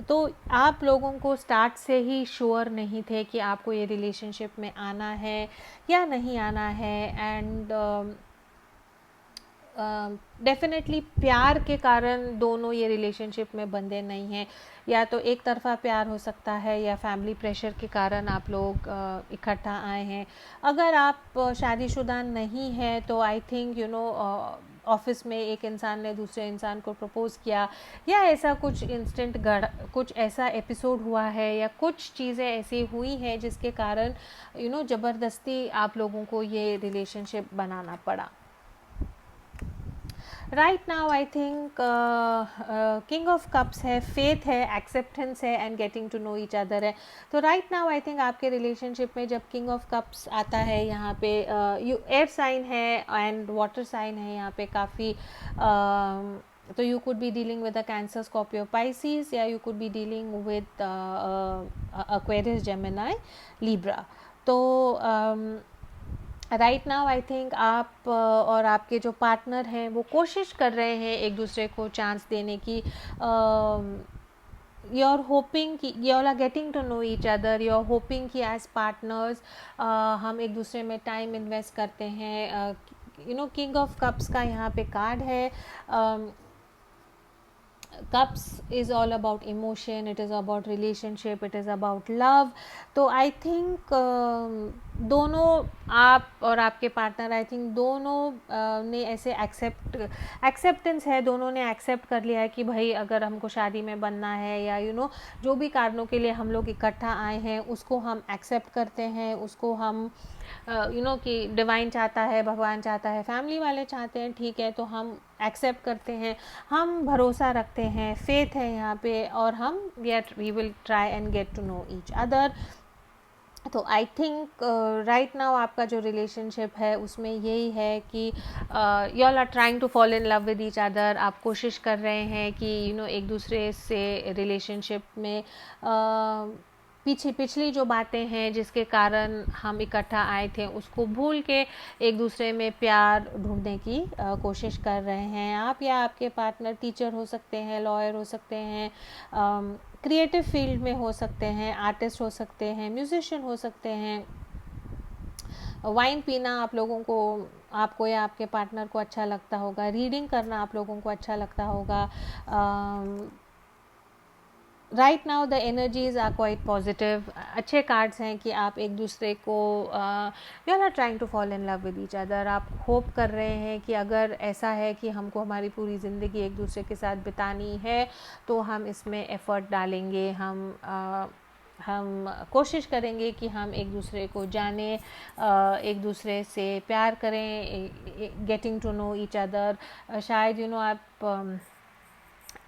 तो आप लोगों को स्टार्ट से ही श्योर नहीं थे कि आपको ये रिलेशनशिप में आना है या नहीं आना है। एंड डेफिनेटली प्यार के कारण दोनों ये रिलेशनशिप में बंधे नहीं हैं, या तो एक तरफा प्यार हो सकता है या फैमिली प्रेशर के कारण आप लोग इकट्ठा आए हैं। अगर आप शादीशुदा नहीं हैं तो आई थिंक ऑफिस में एक इंसान ने दूसरे इंसान को प्रपोज़ किया, या ऐसा कुछ इंस्टेंट कुछ ऐसा एपिसोड हुआ है या कुछ चीज़ें ऐसी हुई हैं जिसके कारण ज़बरदस्ती आप लोगों को ये रिलेशनशिप बनाना पड़ा। Right now I think king of cups है, फेथ है, एक्सेप्टेंस है and getting to know each other है। तो राइट नाउ आई थिंक आपके रिलेशनशिप में जब किंग ऑफ कप्स आता है, यहाँ पे एयर साइन है एंड वाटर साइन है यहाँ पे काफ़ी, तो you could be dealing with a Cancer, Scorpio, Pisces, या you could be dealing with Aquarius, Gemini, Libra. तो राइट नाउ आई थिंक आप और आपके जो पार्टनर हैं वो कोशिश कर रहे हैं एक दूसरे को चांस देने की। यू आर होपिंग कि you are getting to know each other, you are hoping कि एज पार्टनर्स हम एक दूसरे में टाइम इन्वेस्ट करते हैं। किंग ऑफ कप्स का यहाँ पे कार्ड है। Cups is all about emotion, it is about relationship, it is about love. तो I think दोनों, आप और आपके पार्टनर, आई थिंक दोनों ने ऐसे एक्सेप्टेंस है, दोनों ने एक्सेप्ट कर लिया है कि भाई अगर हमको शादी में बनना है या जो भी कारणों के लिए हम लोग इकट्ठा आए हैं उसको हम एक्सेप्ट करते हैं, उसको हम कि डिवाइन चाहता है, भगवान चाहता है, फैमिली वाले चाहते हैं, ठीक है, तो हम एक्सेप्ट करते हैं, हम भरोसा रखते हैं, फेथ है यहाँ पे, और हम we will try and get to know each other. तो आई थिंक राइट नाउ आपका जो रिलेशनशिप है उसमें यही है कि you all are trying to fall in love with each other. आप कोशिश कर रहे हैं कि एक दूसरे से रिलेशनशिप में पिछली जो बातें हैं जिसके कारण हम इकट्ठा आए थे उसको भूल के एक दूसरे में प्यार ढूंढने की कोशिश कर रहे हैं। आप या आपके पार्टनर टीचर हो सकते हैं, लॉयर हो सकते हैं, क्रिएटिव फील्ड में हो सकते हैं, आर्टिस्ट हो सकते हैं, म्यूजिशियन हो सकते हैं। वाइन पीना आपको या आपके पार्टनर को अच्छा लगता होगा, रीडिंग करना आप लोगों को अच्छा लगता होगा। Right now the energies are quite positive. अच्छे कार्ड्स हैं कि आप एक दूसरे को you are trying to fall in love with each other. आप होप कर रहे हैं कि अगर ऐसा है कि हमको हमारी पूरी ज़िंदगी एक दूसरे के साथ बितानी है तो हम इसमें एफ़र्ट डालेंगे, हम कोशिश करेंगे कि हम एक दूसरे को जाने, एक दूसरे से प्यार करें, getting to know each other. शायद आप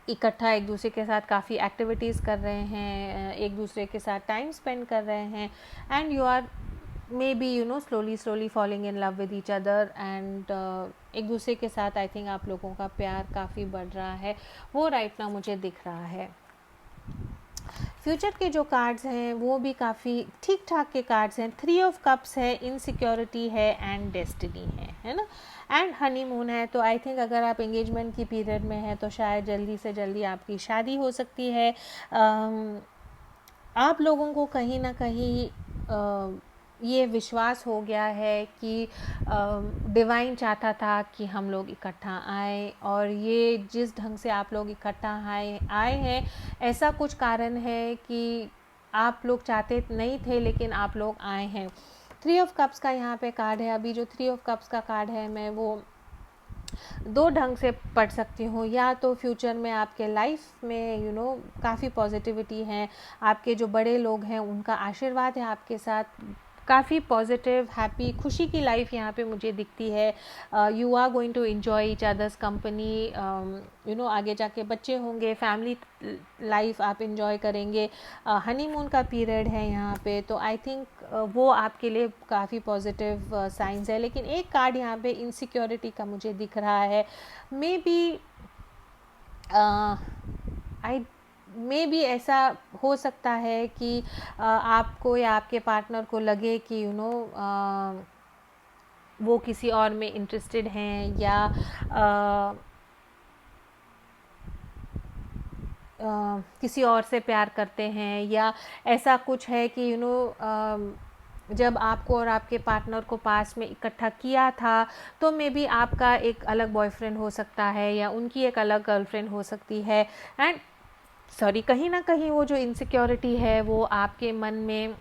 इकट्ठा एक दूसरे के साथ काफ़ी एक्टिविटीज़ कर रहे हैं, एक दूसरे के साथ टाइम स्पेंड कर रहे हैं, and you are maybe slowly falling in love with each other. And एक दूसरे के साथ आई थिंक आप लोगों का प्यार काफ़ी बढ़ रहा है, वो राइट नाउ मुझे दिख रहा है। फ्यूचर के जो कार्ड्स हैं वो भी काफ़ी ठीक ठाक के कार्ड्स हैं। 3 ऑफ कप्स है, इनसिक्योरिटी है एंड डेस्टिनी है ना, एंड हनीमून है। तो आई थिंक अगर आप एंगेजमेंट की पीरियड में हैं तो शायद जल्दी से जल्दी आपकी शादी हो सकती है। आप लोगों को कहीं ना कहीं ये विश्वास हो गया है कि डिवाइन चाहता था कि हम लोग इकट्ठा आए, और ये जिस ढंग से आप लोग इकट्ठा आए हैं ऐसा कुछ कारण है कि आप लोग चाहते नहीं थे लेकिन आप लोग आए हैं। 3 ऑफ कप्स का यहाँ पे कार्ड है। अभी जो 3 ऑफ कप्स का कार्ड है मैं वो 2 ढंग से पढ़ सकती हूँ। या तो फ्यूचर में आपके लाइफ में काफ़ी पॉजिटिविटी है, आपके जो बड़े लोग हैं उनका आशीर्वाद है आपके साथ, काफ़ी पॉजिटिव हैप्पी खुशी की लाइफ यहाँ पे मुझे दिखती है। You are going to enjoy each other's company, आगे जाके बच्चे होंगे, फैमिली लाइफ आप इन्जॉय करेंगे, हनीमून का पीरियड है यहाँ पे। तो आई थिंक वो आपके लिए काफ़ी पॉजिटिव साइंस है। लेकिन एक कार्ड यहाँ पे इनसिक्योरिटी का मुझे दिख रहा है। मे बी ऐसा हो सकता है कि आपको या आपके पार्टनर को लगे कि वो किसी और में इंटरेस्टेड हैं, या किसी और से प्यार करते हैं, या ऐसा कुछ है कि जब आपको और आपके पार्टनर को पास में इकट्ठा किया था तो मे बी आपका एक अलग बॉयफ्रेंड हो सकता है या उनकी एक अलग गर्लफ्रेंड हो सकती है। एंड सॉरी, कहीं ना कहीं वो जो इनसिक्योरिटी है वो आपके मन में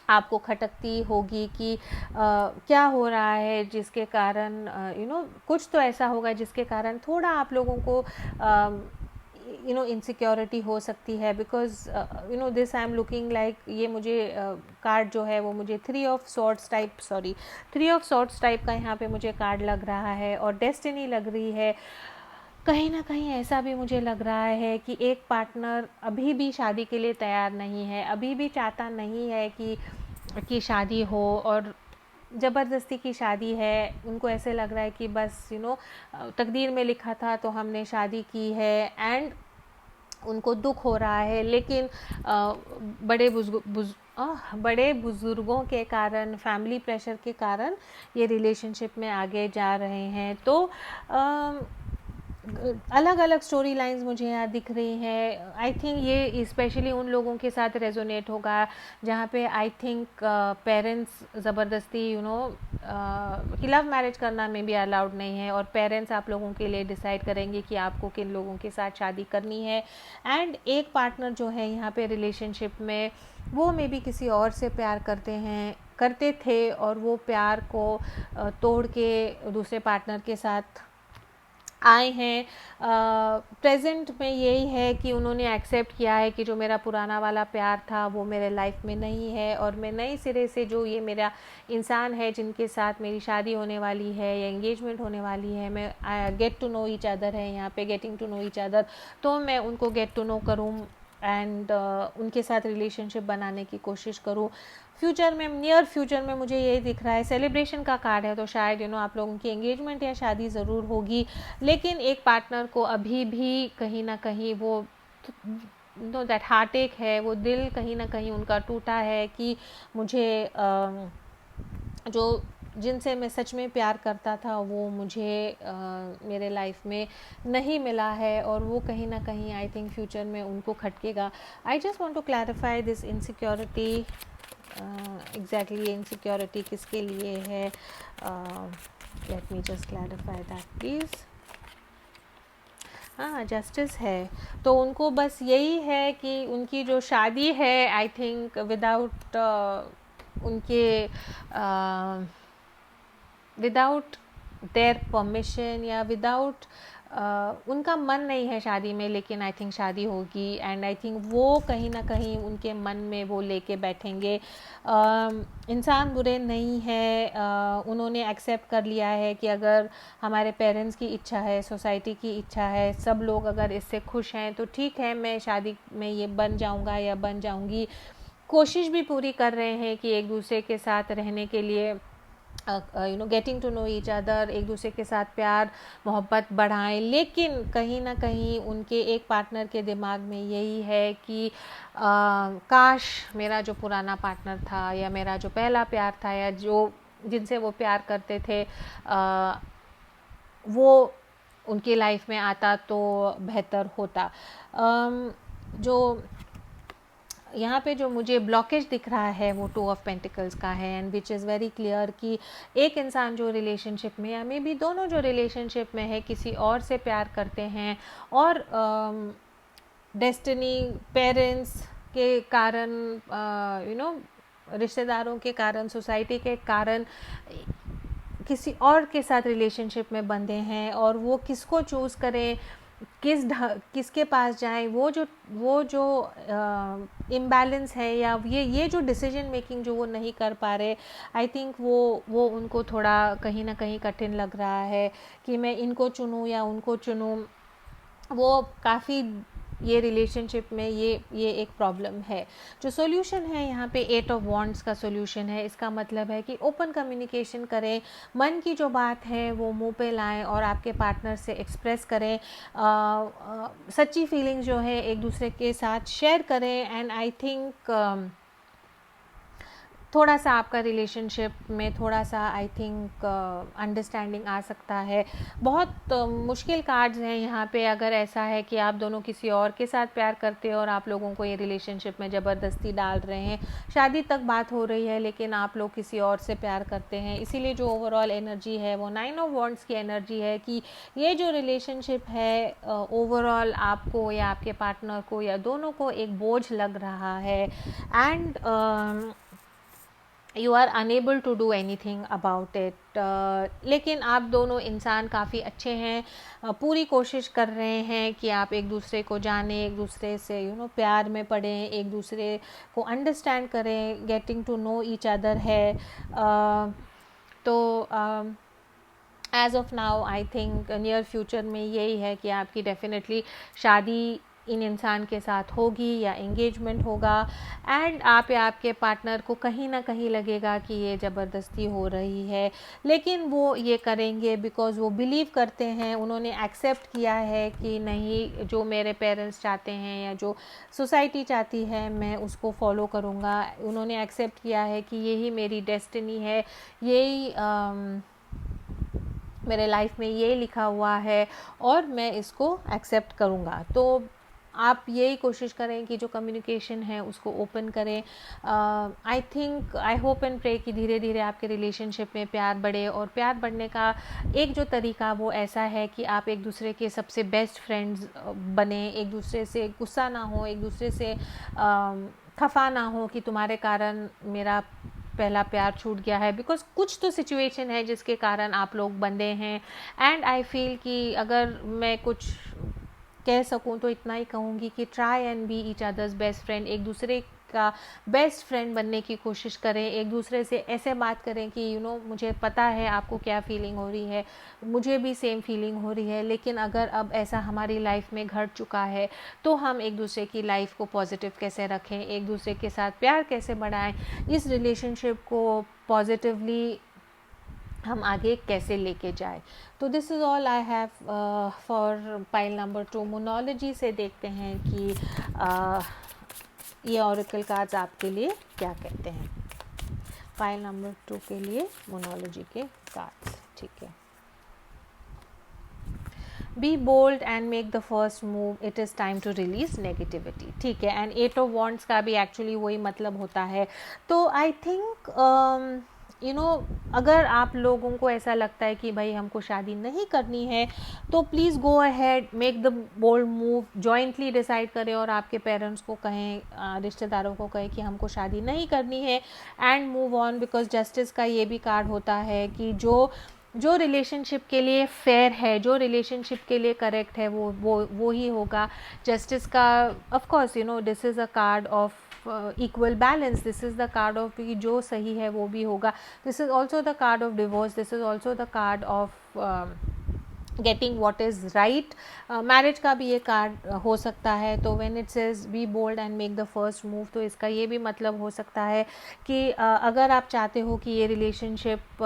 आपको खटकती होगी कि क्या हो रहा है, जिसके कारण कुछ तो ऐसा होगा जिसके कारण थोड़ा आप लोगों को इनसिक्योरिटी हो सकती है। Because this I am looking like, ये मुझे कार्ड जो है वो मुझे थ्री ऑफ सॉर्ड्स टाइप का यहाँ पे मुझे कार्ड लग रहा है, और डेस्टिनी लग रही है। कहीं ना कहीं ऐसा भी मुझे लग रहा है कि एक पार्टनर अभी भी शादी के लिए तैयार नहीं है, अभी भी चाहता नहीं है कि शादी हो, और ज़बरदस्ती की शादी है। उनको ऐसे लग रहा है कि बस तकदीर में लिखा था तो हमने शादी की है, एंड उनको दुख हो रहा है। लेकिन बड़े बुज़ुर्गों के कारण, फैमिली प्रेशर के कारण ये रिलेशनशिप में आगे जा रहे हैं। तो अलग अलग स्टोरी लाइंस मुझे यहाँ दिख रही हैं। आई थिंक ये स्पेशली उन लोगों के साथ रेजोनेट होगा जहाँ पे आई थिंक पेरेंट्स ज़बरदस्ती कि लव मैरिज करना में भी अलाउड नहीं है, और पेरेंट्स आप लोगों के लिए डिसाइड करेंगे कि आपको किन लोगों के साथ शादी करनी है। एंड एक पार्टनर जो है यहाँ पे रिलेशनशिप में, वो मे बी किसी और से प्यार करते थे, और वो प्यार को तोड़ के दूसरे पार्टनर के साथ आए हैं। प्रेजेंट में यही है कि उन्होंने एक्सेप्ट किया है कि जो मेरा पुराना वाला प्यार था वो मेरे लाइफ में नहीं है, और मैं नए सिरे से जो ये मेरा इंसान है जिनके साथ मेरी शादी होने वाली है या एंगेजमेंट होने वाली है, मैं get to know each other है यहाँ पे, getting to know each other, तो मैं उनको गेट टू नो करूँ एंड उनके साथ रिलेशनशिप बनाने की कोशिश करूँ। फ्यूचर में, नियर फ्यूचर में मुझे यही दिख रहा है। सेलिब्रेशन का कार्ड है, तो शायद आप लोगों की एंगेजमेंट या शादी ज़रूर होगी, लेकिन एक पार्टनर को अभी भी कहीं ना कहीं वो दैट हार्ट एक है, वो दिल कहीं ना कहीं उनका टूटा है कि मुझे जो जिनसे मैं सच में प्यार करता था वो मुझे मेरे लाइफ में नहीं मिला है, और वो कहीं ना कहीं आई थिंक फ्यूचर में उनको खटकेगा। I just want to clarify this insecurity. Exactly ये इनसिक्योरिटी किसके लिए है? Let me just clarify that please. हाँ, जस्टिस है। तो उनको बस यही है कि उनकी जो शादी है आई थिंक विदाउट उनके विदाउट देयर परमिशन, या विदाउट उनका मन नहीं है शादी में, लेकिन आई थिंक शादी होगी, एंड आई थिंक वो कहीं ना कहीं उनके मन में वो लेके बैठेंगे। इंसान बुरे नहीं है, उन्होंने एक्सेप्ट कर लिया है कि अगर हमारे पेरेंट्स की इच्छा है, सोसाइटी की इच्छा है, सब लोग अगर इससे खुश हैं तो ठीक है, मैं शादी में ये बन जाऊंगा या बन जाऊंगी। कोशिश भी पूरी कर रहे हैं कि एक दूसरे के साथ रहने के लिए getting to know each other, एक दूसरे के साथ प्यार मोहब्बत बढ़ाएं। लेकिन कहीं ना कहीं उनके एक पार्टनर के दिमाग में यही है कि काश मेरा जो पुराना पार्टनर था, या मेरा जो पहला प्यार था, या जो जिनसे वो प्यार करते थे, वो उनकी लाइफ में आता तो बेहतर होता। जो यहाँ पे जो मुझे ब्लॉकेज दिख रहा है वो 2 ऑफ पेंटिकल्स का है, and which is very clear कि एक इंसान जो रिलेशनशिप में, या मे बी दोनों जो रिलेशनशिप में है, किसी और से प्यार करते हैं, और डेस्टिनी, पेरेंट्स के कारण, रिश्तेदारों के कारण, सोसाइटी के कारण किसी और के साथ रिलेशनशिप में बंधे हैं, और वो किसको चूज़ करें, किसके पास जाएं, वो जो इम्बैलेंस है, या ये जो डिसीजन मेकिंग जो वो नहीं कर पा रहे, आई थिंक वो उनको थोड़ा कहीं ना कहीं कठिन लग रहा है कि मैं इनको चुनूं या उनको चुनूं। वो काफ़ी ये रिलेशनशिप में ये एक प्रॉब्लम है। जो सॉल्यूशन है यहाँ पे 8 ऑफ वॉन्ड्स का सॉल्यूशन है। इसका मतलब है कि ओपन कम्युनिकेशन करें, मन की जो बात है वो मुंह पे लाएं और आपके पार्टनर से एक्सप्रेस करें, सच्ची फीलिंग्स जो है एक दूसरे के साथ शेयर करें। एंड आई थिंक थोड़ा सा आपका रिलेशनशिप में थोड़ा सा आई थिंक अंडरस्टैंडिंग आ सकता है। बहुत मुश्किल कार्ड्स हैं यहाँ पे। अगर ऐसा है कि आप दोनों किसी और के साथ प्यार करते हो और आप लोगों को ये रिलेशनशिप में ज़बरदस्ती डाल रहे हैं, शादी तक बात हो रही है लेकिन आप लोग किसी और से प्यार करते हैं, इसीलिए जो ओवरऑल एनर्जी है वो 9 ऑफ वॉन्ड्स की एनर्जी है कि ये जो रिलेशनशिप है ओवरऑल आपको या आपके पार्टनर को या दोनों को एक बोझ लग रहा है and you are unable to do anything about it. लेकिन आप दोनों इंसान काफ़ी अच्छे हैं, पूरी कोशिश कर रहे हैं कि आप एक दूसरे को जानें, एक दूसरे से प्यार में पड़ें, एक दूसरे को अंडरस्टैंड करें, getting to know each other है। तो as of now I think near future में यही है कि आपकी डेफिनेटली शादी इन इंसान के साथ होगी या एंगेजमेंट होगा एंड आप या आपके पार्टनर को कहीं ना कहीं लगेगा कि ये ज़बरदस्ती हो रही है, लेकिन वो ये करेंगे बिकॉज़ वो बिलीव करते हैं, उन्होंने एक्सेप्ट किया है कि नहीं, जो मेरे पेरेंट्स चाहते हैं या जो सोसाइटी चाहती है मैं उसको फॉलो करूँगा। उन्होंने एक्सेप्ट किया है कि यही मेरी डेस्टिनी है, यही मेरे लाइफ में ये लिखा हुआ है और मैं इसको एक्सेप्ट करूँगा। तो आप यही कोशिश करें कि जो कम्युनिकेशन है उसको ओपन करें। I think, I hope and pray कि धीरे धीरे आपके रिलेशनशिप में प्यार बढ़े, और प्यार बढ़ने का एक जो तरीका वो ऐसा है कि आप एक दूसरे के सबसे बेस्ट फ्रेंड्स बने, एक दूसरे से गुस्सा ना हो, एक दूसरे से खफा ना हो कि तुम्हारे कारण मेरा पहला प्यार छूट गया है, बिकॉज कुछ तो सिचुएशन है जिसके कारण आप लोग बंधे हैं। एंड आई फील कि अगर मैं कुछ कह सकूं तो इतना ही कहूँगी कि try and be each other's best friend, एक दूसरे का बेस्ट फ्रेंड बनने की कोशिश करें, एक दूसरे से ऐसे बात करें कि मुझे पता है आपको क्या फीलिंग हो रही है, मुझे भी सेम फीलिंग हो रही है, लेकिन अगर अब ऐसा हमारी लाइफ में घट चुका है तो हम एक दूसरे की लाइफ को पॉजिटिव कैसे रखें, एक दूसरे के साथ प्यार कैसे बढ़ाएं, इस रिलेशनशिप को पॉजिटिवली हम आगे कैसे लेके जाए। तो this is all I have for pile number 2। मोनोलॉजी से देखते हैं कि ये ऑरेकल कार्ड्स आपके लिए क्या कहते हैं। पाइल नंबर 2 के लिए मोनोलॉजी के कार्ड्स, ठीक है। Be bold and make the first move, it is time to release negativity, ठीक है। एंड 8 ऑफ वॉन्ड्स का भी एक्चुअली वही मतलब होता है। तो आई थिंक अगर आप लोगों को ऐसा लगता है कि भाई हमको शादी नहीं करनी है, तो please go ahead, make the bold move, jointly decide करें और आपके पेरेंट्स को कहें, रिश्तेदारों को कहें कि हमको शादी नहीं करनी है and move on. Because justice का ये भी कार्ड होता है कि जो रिलेशनशिप के लिए फेयर है, जो रिलेशनशिप के लिए करेक्ट है, वो ही होगा। जस्टिस का of course this is a card of equal balance, this is the card of कि जो सही है वो भी होगा। this is also the card of divorce, this is also the card of getting what is right. Marriage का भी ये कार्ड हो सकता है। तो when it says be bold and make the first move, तो इसका ये भी मतलब हो सकता है कि अगर आप चाहते हो कि ये रिलेशनशिप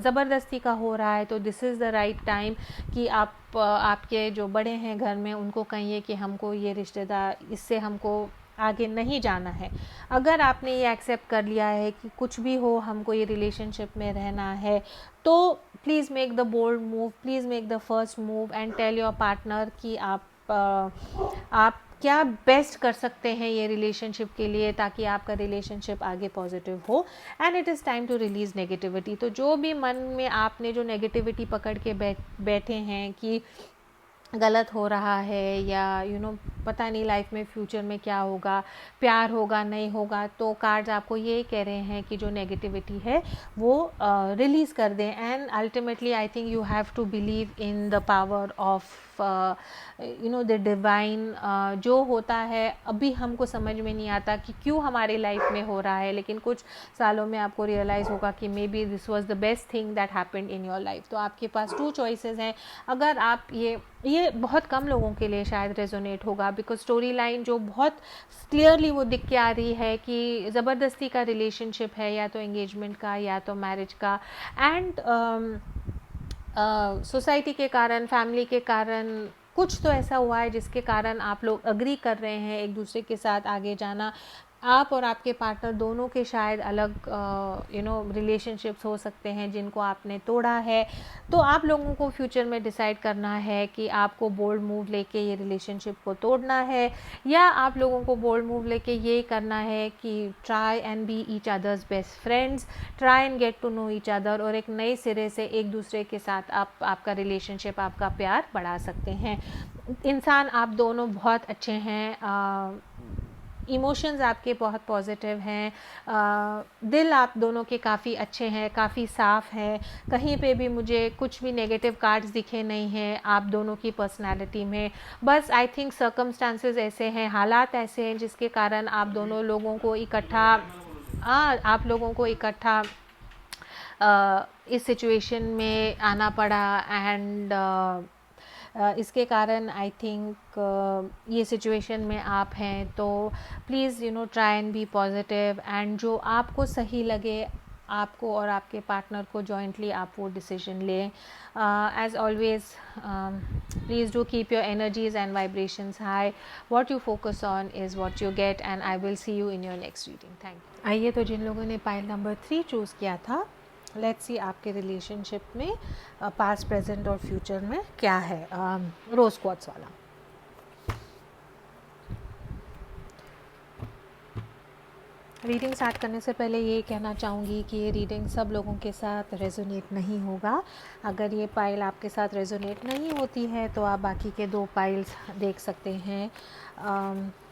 ज़बरदस्ती का हो रहा है, तो this is the right time कि आप आपके जो बड़े हैं घर में उनको कहिए कि हमको ये रिश्तेदार, इससे हमको आगे नहीं जाना है। अगर आपने ये एक्सेप्ट कर लिया है कि कुछ भी हो हमको ये रिलेशनशिप में रहना है, तो please make the bold move, please make the first move and tell your partner कि आप क्या बेस्ट कर सकते हैं ये रिलेशनशिप के लिए, ताकि आपका रिलेशनशिप आगे पॉजिटिव हो। And it is time to release negativity. तो जो भी मन में आपने जो नेगेटिविटी पकड़ के बैठे हैं कि गलत हो रहा है या पता नहीं लाइफ में फ्यूचर में क्या होगा, प्यार होगा नहीं होगा, तो कार्ड्स आपको ये कह रहे हैं कि जो नेगेटिविटी है वो रिलीज़ कर दें। And ultimately I think you have to believe in the power of the divine. जो होता है अभी हमको समझ में नहीं आता कि क्यों हमारी लाइफ में हो रहा है, लेकिन कुछ सालों में आपको रियलाइज़ होगा कि may be this was the best thing that happened in your life. तो आपके पास 2 चॉइसेस हैं। अगर आप ये बहुत कम लोगों के लिए शायद रेजोनेट होगा, बिकॉज स्टोरी लाइन जो बहुत क्लियरली वो दिख के आ रही है कि ज़बरदस्ती का रिलेशनशिप है, या तो एंगेजमेंट का या तो मैरिज का। एंड सोसाइटी के कारण, फैमिली के कारण कुछ तो ऐसा हुआ है जिसके कारण आप लोग अग्री कर रहे हैं एक दूसरे के साथ आगे जाना। आप और आपके पार्टनर दोनों के शायद अलग रिलेशनशिप्स हो सकते हैं जिनको आपने तोड़ा है। तो आप लोगों को फ्यूचर में डिसाइड करना है कि आपको बोल्ड मूव लेके ये रिलेशनशिप को तोड़ना है, या आप लोगों को बोल्ड मूव लेके ये करना है कि try and be each other's best friends, try and get to know each other, और एक नए सिरे से एक दूसरे के साथ आप आपका रिलेशनशिप, आपका प्यार बढ़ा सकते हैं। इंसान आप दोनों बहुत अच्छे हैं, इमोशंस आपके बहुत पॉजिटिव हैं, दिल आप दोनों के काफ़ी अच्छे हैं, काफ़ी साफ़ हैं, कहीं पे भी मुझे कुछ भी नेगेटिव कार्ड्स दिखे नहीं हैं आप दोनों की पर्सनालिटी में। बस आई थिंक सर्कमस्टांसेस ऐसे हैं, हालात ऐसे हैं जिसके कारण आप दोनों लोगों को इकट्ठा इस सिचुएशन में आना पड़ा। एंड इसके कारण आई थिंक ये सिचुएशन में आप हैं, तो please try and be positive, and जो आपको सही लगे आपको और आपके पार्टनर को जॉइंटली आप वो डिसीजन लें। As always please do keep your energies and vibrations high. What you focus on is what you get, and I will see you in your next reading. Thank you. आइए, तो जिन लोगों ने pile number 3 choose किया था, let's see आपके relationship में past, present और future में क्या है। रोज क्वार्ट्स वाला। रीडिंग स्टार्ट करने से पहले ये कहना चाहूँगी कि ये रीडिंग सब लोगों के साथ रेजोनेट नहीं होगा। अगर ये पाइल आपके साथ रेजोनेट नहीं होती है तो आप बाकी के 2 पाइल्स देख सकते हैं।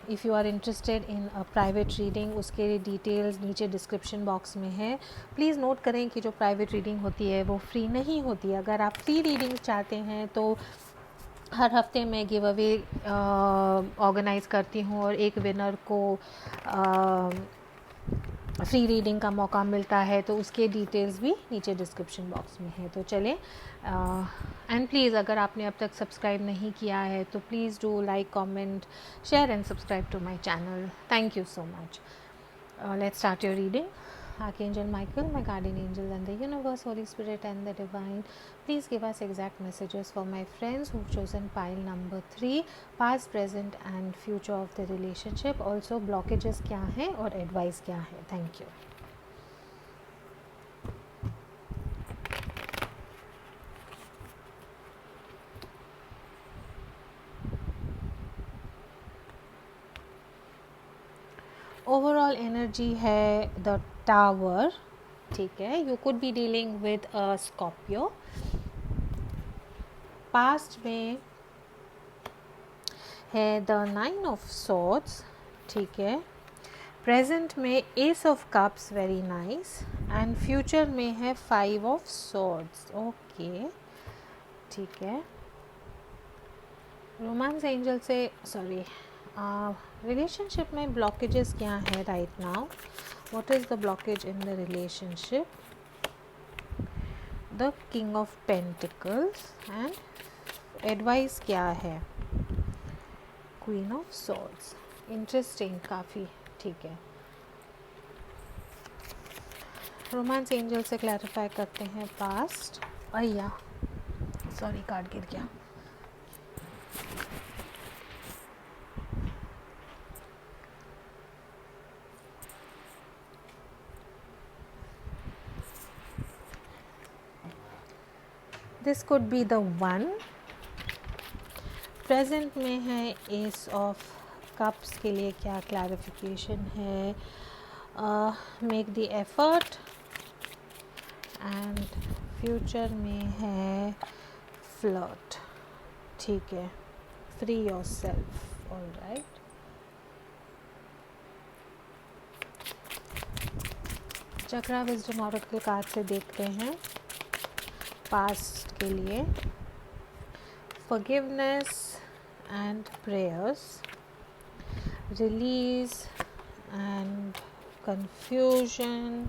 If you are interested in a private reading, उसके डिटेल्स नीचे डिस्क्रिप्शन बॉक्स में है। प्लीज़ नोट करें कि जो प्राइवेट रीडिंग होती है वो फ्री नहीं होती। अगर आप फ्री रीडिंग चाहते हैं तो हर हफ्ते मैं गिव अवे ऑर्गेनाइज़ करती हूँ और एक विनर को फ्री रीडिंग का मौका मिलता है, तो उसके डिटेल्स भी नीचे डिस्क्रिप्शन बॉक्स में है। तो चलें, एंड प्लीज़ अगर आपने अब तक सब्सक्राइब नहीं किया है तो please do like, comment, share and subscribe to my channel. Thank you so much. Let's start your reading. Archangel Michael, my guardian angel, and the universe, Holy Spirit, and the divine, please give us exact messages for my friends who've chosen pile number 3, past, present, and future of the relationship. Also, blockages क्या हैं और advice क्या है. Thank you. Overall energy है the tower, ठीक है। You could be dealing with a Scorpio. Past में है द 9 ऑफ सॉर्ड्स, ठीक है। प्रेजेंट में S of cups, very nice. And future में है 5 ऑफ सॉर्ड्स, ओके, ठीक है। रोमांस एंजल से रिलेशनशिप में ब्लॉकेजेस क्या है right now? What is the blockage in the relationship? The king of pentacles. And advice क्या है? Queen of swords. इंटरेस्टिंग, काफ़ी, ठीक है। रोमांस एंजल से क्लैरिफाई करते हैं पास्ट। अय्या, सॉरी, कार्ड गिर गया। This could be the one. Present में है एस ऑफ कप्स, के लिए क्या क्लैरिफिकेशन है? Make the effort. And future में है फ्लर्ट, ठीक है। Free your self, all right. Chakra wisdom oracle card से देखते हैं पास्ट के लिए। Forgiveness and prayers, release and confusion.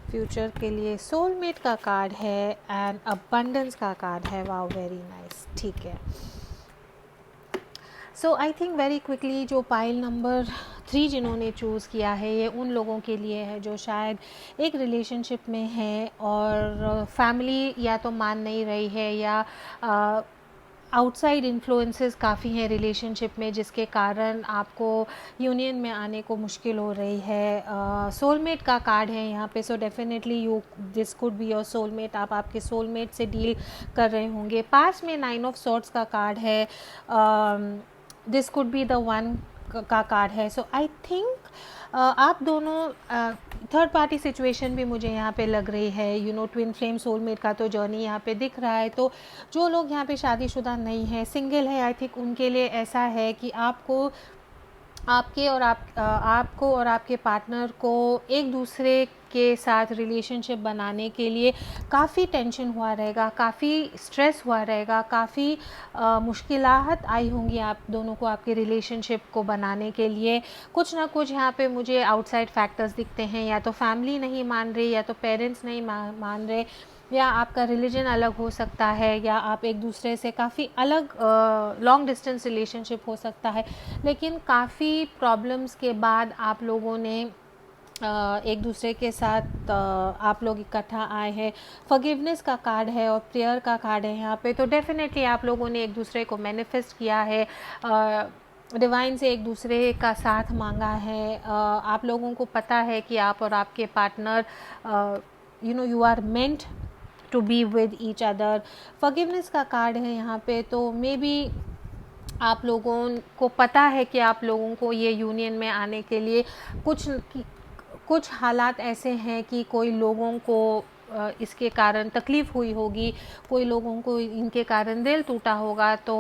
Future के लिए सोलमेट का कार्ड है एंड अबंडेंस का कार्ड है। वाओ, वेरी नाइस, ठीक है। सो आई थिंक वेरी क्विकली जो पाइल नंबर 3 जिन्होंने चूज़ किया है, ये उन लोगों के लिए है जो शायद एक रिलेशनशिप में है और फैमिली या तो मान नहीं रही है, या आउटसाइड इन्फ्लुएंसेस काफ़ी हैं रिलेशनशिप में, जिसके कारण आपको यूनियन में आने को मुश्किल हो रही है। सोलमेट का कार्ड है यहाँ पे, so definitely you this could be your soulmate, आप आपके सोलमेट से डील कर रहे होंगे। पास में 9 ऑफ सॉर्ड्स का कार्ड है, this could be the one का कार्ड है। सो आई थिंक आप दोनों थर्ड पार्टी सिचुएशन भी मुझे यहाँ पे लग रही है, you know twin flame soulmate का तो जर्नी यहाँ पे दिख रहा है। तो जो लोग यहाँ पे शादीशुदा नहीं है, सिंगल है, आई थिंक उनके लिए ऐसा है कि आपको आपको और आपके पार्टनर को एक दूसरे के साथ रिलेशनशिप बनाने के लिए काफ़ी टेंशन हुआ रहेगा, काफ़ी स्ट्रेस हुआ रहेगा, काफ़ी मुश्किलात आई होंगी आप दोनों को आपके रिलेशनशिप को बनाने के लिए। कुछ ना कुछ यहाँ पे मुझे आउटसाइड फैक्टर्स दिखते हैं, या तो फैमिली नहीं मान रही, या तो पेरेंट्स नहीं मान रहे, या आपका रिलीजन अलग हो सकता है, या आप एक दूसरे से काफ़ी अलग लॉन्ग डिस्टेंस रिलेशनशिप हो सकता है। लेकिन काफ़ी प्रॉब्लम्स के बाद आप लोगों ने एक दूसरे के साथ आप लोग इकट्ठा आए हैं। फॉरगिवनेस का कार्ड है और प्रेयर का कार्ड है यहाँ पे, तो डेफिनेटली आप लोगों ने एक दूसरे को मैनिफेस्ट किया है, डिवाइन से एक दूसरे का साथ मांगा है। आप लोगों को पता है कि आप और आपके partner you know you are meant to be with each other. Forgiveness का कार्ड है यहाँ पे, तो मे बी आप लोगों को पता है कि आप लोगों को ये यूनियन में आने के लिए कुछ हालात ऐसे हैं कि कोई लोगों को इसके कारण तकलीफ़ हुई होगी, कोई लोगों को इनके कारण दिल टूटा होगा। तो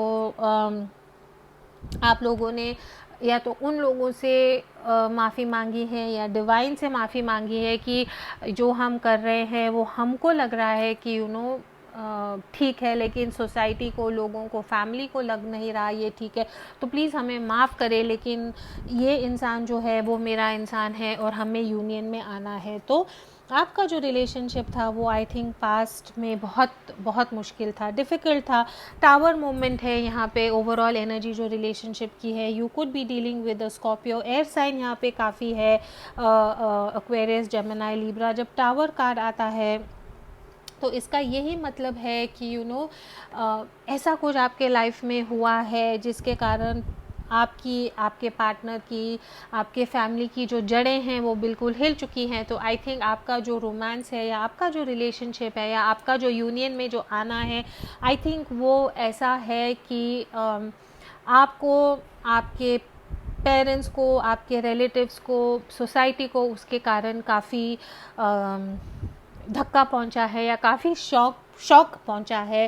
आप लोगों ने या तो उन लोगों से माफ़ी मांगी है, या डिवाइन से माफ़ी मांगी है कि जो हम कर रहे हैं वो हमको लग रहा है कि यू नो ठीक है, लेकिन सोसाइटी को, लोगों को, फैमिली को लग नहीं रहा ये ठीक है, तो प्लीज़ हमें माफ़ करें, लेकिन ये इंसान जो है वो मेरा इंसान है और हमें यूनियन में आना है। तो आपका जो रिलेशनशिप था वो आई थिंक पास्ट में बहुत बहुत मुश्किल था, डिफ़िकल्ट था। टावर मोमेंट है यहाँ पे, ओवरऑल एनर्जी जो रिलेशनशिप की है, you could be dealing with a Scorpio. Air sign यहाँ पे काफ़ी है, एक्वेरियस, जेमिनी, लिब्रा। जब टावर कार्ड आता है तो इसका यही मतलब है कि यू नो ऐसा कुछ आपके लाइफ में हुआ है जिसके कारण आपके पार्टनर की, आपके फैमिली की जो जड़ें हैं वो बिल्कुल हिल चुकी हैं। तो आई थिंक आपका जो रोमांस है, या आपका जो रिलेशनशिप है, या आपका जो यूनियन में जो आना है, आई थिंक वो ऐसा है कि आपको, आपके पेरेंट्स को, आपके रिलेटिव्स को, सोसाइटी को उसके कारण काफ़ी धक्का पहुंचा है, या काफ़ी शॉक पहुंचा है।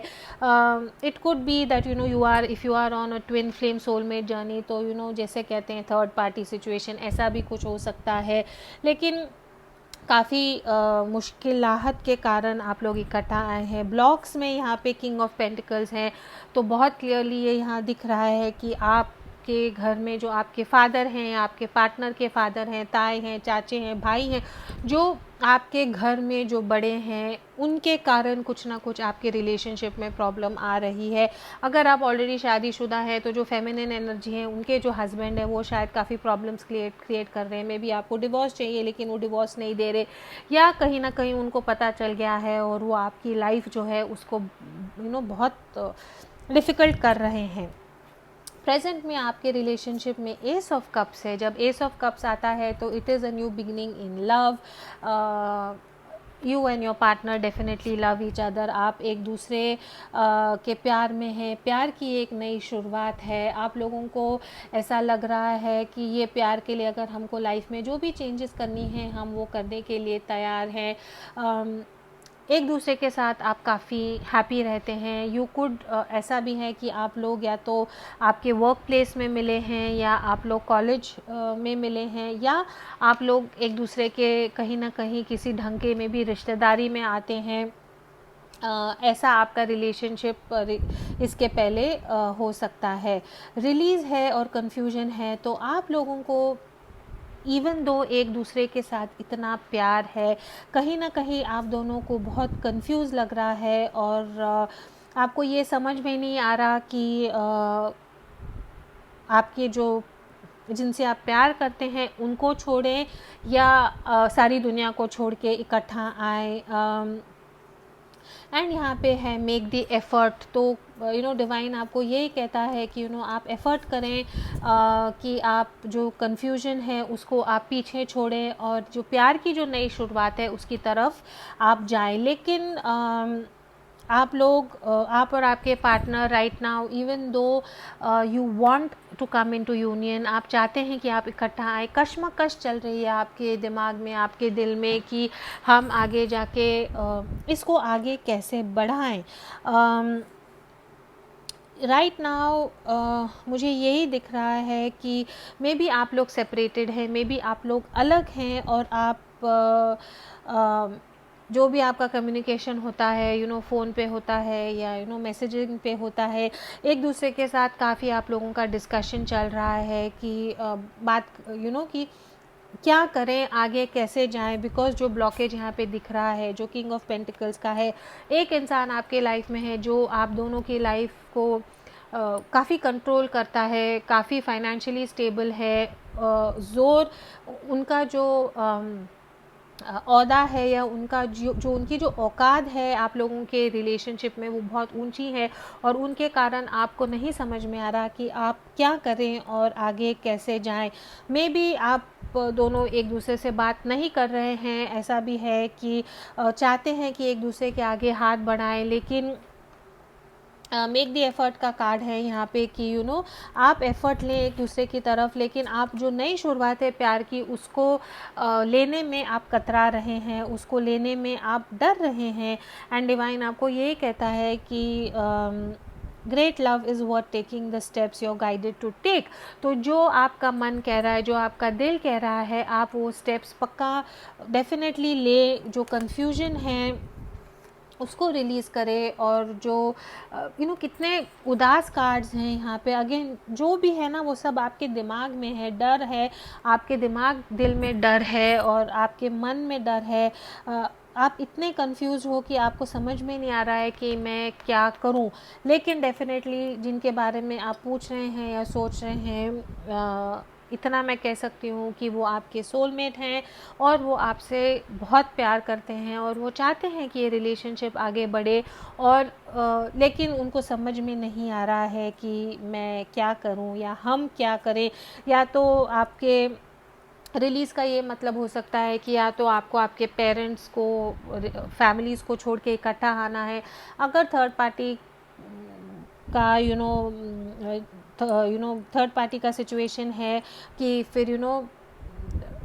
It could be that you know if you are on a twin flame soulmate journey, तो यू नो जैसे कहते हैं थर्ड पार्टी सिचुएशन, ऐसा भी कुछ हो सकता है। लेकिन काफ़ी मुश्किलात के कारण आप लोग इकट्ठा आए हैं। ब्लॉक्स में यहाँ पे किंग ऑफ पेंटिकल्स हैं, तो बहुत क्लियरली ये यहाँ दिख रहा है कि आपके घर में जो आपके फादर हैं, आपके पार्टनर के फादर हैं, ताए हैं, चाचे हैं, भाई हैं, जो आपके घर में जो बड़े हैं, उनके कारण कुछ ना कुछ आपके रिलेशनशिप में प्रॉब्लम आ रही है। अगर आप ऑलरेडी शादीशुदा हैं तो जो फेमिनिन एनर्जी है, उनके जो हस्बैंड है वो शायद काफ़ी प्रॉब्लम्स क्रिएट कर रहे हैं। मे बी आपको डिवोर्स चाहिए लेकिन वो डिवोर्स नहीं दे रहे, या कहीं ना कहीं उनको पता चल गया है और वो आपकी लाइफ जो है उसको यू नो बहुत डिफ़िकल्ट कर रहे हैं। प्रेजेंट में आपके रिलेशनशिप में एस ऑफ कप्स है। जब एस ऑफ कप्स आता है तो it is a new beginning in love. You and your partner definitely love each other. आप एक दूसरे के प्यार में हैं, प्यार की एक नई शुरुआत है। आप लोगों को ऐसा लग रहा है कि ये प्यार के लिए अगर हमको लाइफ में जो भी चेंजेस करनी है हम वो करने के लिए तैयार हैं। एक दूसरे के साथ आप काफ़ी हैप्पी रहते हैं। यू कुड ऐसा भी है कि आप लोग या तो आपके वर्क प्लेस में मिले हैं, या आप लोग कॉलेज में मिले हैं, या आप लोग एक दूसरे के कहीं ना कहीं किसी ढंग के में भी रिश्तेदारी में आते हैं। ऐसा आपका रिलेशनशिप इसके पहले हो सकता है। रिलीज़ है और कन्फ्यूजन है, तो आप लोगों को इवन दो एक दूसरे के साथ इतना प्यार है, कहीं ना कहीं आप दोनों को बहुत कंफ्यूज लग रहा है, और आपको ये समझ में नहीं आ रहा कि आपके जो जिनसे आप प्यार करते हैं उनको छोड़ें, या सारी दुनिया को छोड़ के इकट्ठा आए। एंड यहाँ पे है मेक द एफ़र्ट। तो डिवाइन आपको यही कहता है कि आप एफ़र्ट करें, कि आप जो कन्फ्यूजन है उसको आप पीछे छोड़ें और जो प्यार की जो नई शुरुआत है उसकी तरफ आप जाएं। लेकिन आप लोग, आप और आपके partner right now, even though you want to come into union, आप चाहते हैं कि आप इकट्ठा आए, कश्मकश चल रही है आपके दिमाग में, आपके दिल में कि हम आगे जाके इसको आगे कैसे बढ़ाएं। राइट नाउ मुझे यही दिख रहा है कि मे बी आप लोग सेपरेटेड हैं, मे बी आप लोग अलग हैं, और आप जो भी आपका कम्युनिकेशन होता है फ़ोन पे होता है या मैसेजिंग पे होता है, एक दूसरे के साथ काफ़ी आप लोगों का डिस्कशन चल रहा है कि बात कि क्या करें, आगे कैसे जाएं। बिकॉज़ जो ब्लॉकेज यहाँ पे दिख रहा है जो किंग ऑफ पेंटिकल्स का है, एक इंसान आपके लाइफ में है जो आप दोनों की लाइफ को काफ़ी कंट्रोल करता है, काफ़ी फाइनेंशियली स्टेबल है, ज़ोर उनका जो ओहदा है या उनका जो उनकी जो औकात है आप लोगों के रिलेशनशिप में वो बहुत ऊंची है, और उनके कारण आपको नहीं समझ में आ रहा कि आप क्या करें और आगे कैसे जाएं। मे बी आप दोनों एक दूसरे से बात नहीं कर रहे हैं, ऐसा भी है कि चाहते हैं कि एक दूसरे के आगे हाथ बढ़ाएं, लेकिन मेक द एफ़र्ट का कार्ड है यहाँ पे कि आप एफ़र्ट लें एक दूसरे की तरफ, लेकिन आप जो नई शुरुआत है प्यार की उसको लेने में आप कतरा रहे हैं, उसको लेने में आप डर रहे हैं। एंड डिवाइन आपको ये कहता है कि great love is worth taking the steps you are guided to take. तो जो आपका मन कह रहा है, जो आपका दिल कह रहा है, आप वो स्टेप्स पक्का डेफिनेटली ले। जो कन्फ्यूजन है उसको रिलीज़ करें, और जो कितने उदास कार्ड्स हैं यहाँ पे, अगेन जो भी है ना वो सब आपके दिमाग में है, डर है, आपके दिमाग दिल में डर है और आपके मन में डर है। आप इतने कंफ्यूज हो कि आपको समझ में नहीं आ रहा है कि मैं क्या करूं। लेकिन डेफिनेटली जिनके बारे में आप पूछ रहे हैं या सोच रहे हैं, इतना मैं कह सकती हूँ कि वो आपके सोलमेट हैं, और वो आपसे बहुत प्यार करते हैं, और वो चाहते हैं कि ये रिलेशनशिप आगे बढ़े। और लेकिन उनको समझ में नहीं आ रहा है कि मैं क्या करूं या हम क्या करें। या तो आपके रिलीज़ का ये मतलब हो सकता है कि या तो आपको आपके पेरेंट्स को, फैमिलीज़ को छोड़ के इकट्ठा आना है। अगर थर्ड पार्टी का थर्ड पार्टी का सिचुएशन है कि फिर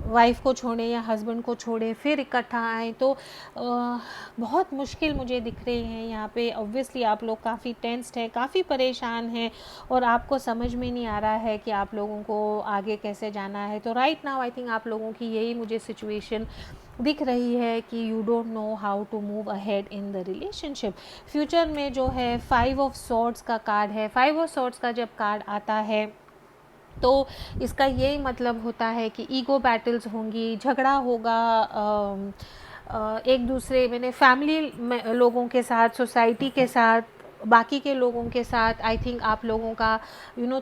वाइफ को छोड़ें या हस्बैंड को छोड़ें फिर इकट्ठा आएँ, तो बहुत मुश्किल मुझे दिख रही हैं यहाँ पे। ऑब्वियसली आप लोग काफ़ी टेंस्ड हैं, काफ़ी परेशान हैं, और आपको समझ में नहीं आ रहा है कि आप लोगों को आगे कैसे जाना है। तो राइट नाउ आई थिंक आप लोगों की यही मुझे सिचुएशन दिख रही है कि you don't know how to move ahead in the relationship. Future में जो है 5 ऑफ सॉर्ड्स का कार्ड है। 5 ऑफ सॉर्ड्स का जब कार्ड आता है तो इसका यही मतलब होता है कि ईगो बैटल्स होंगी, झगड़ा होगा, एक दूसरे मैंने फैमिली लोगों के साथ, सोसाइटी के साथ, बाकी के लोगों के साथ। आई थिंक आप लोगों का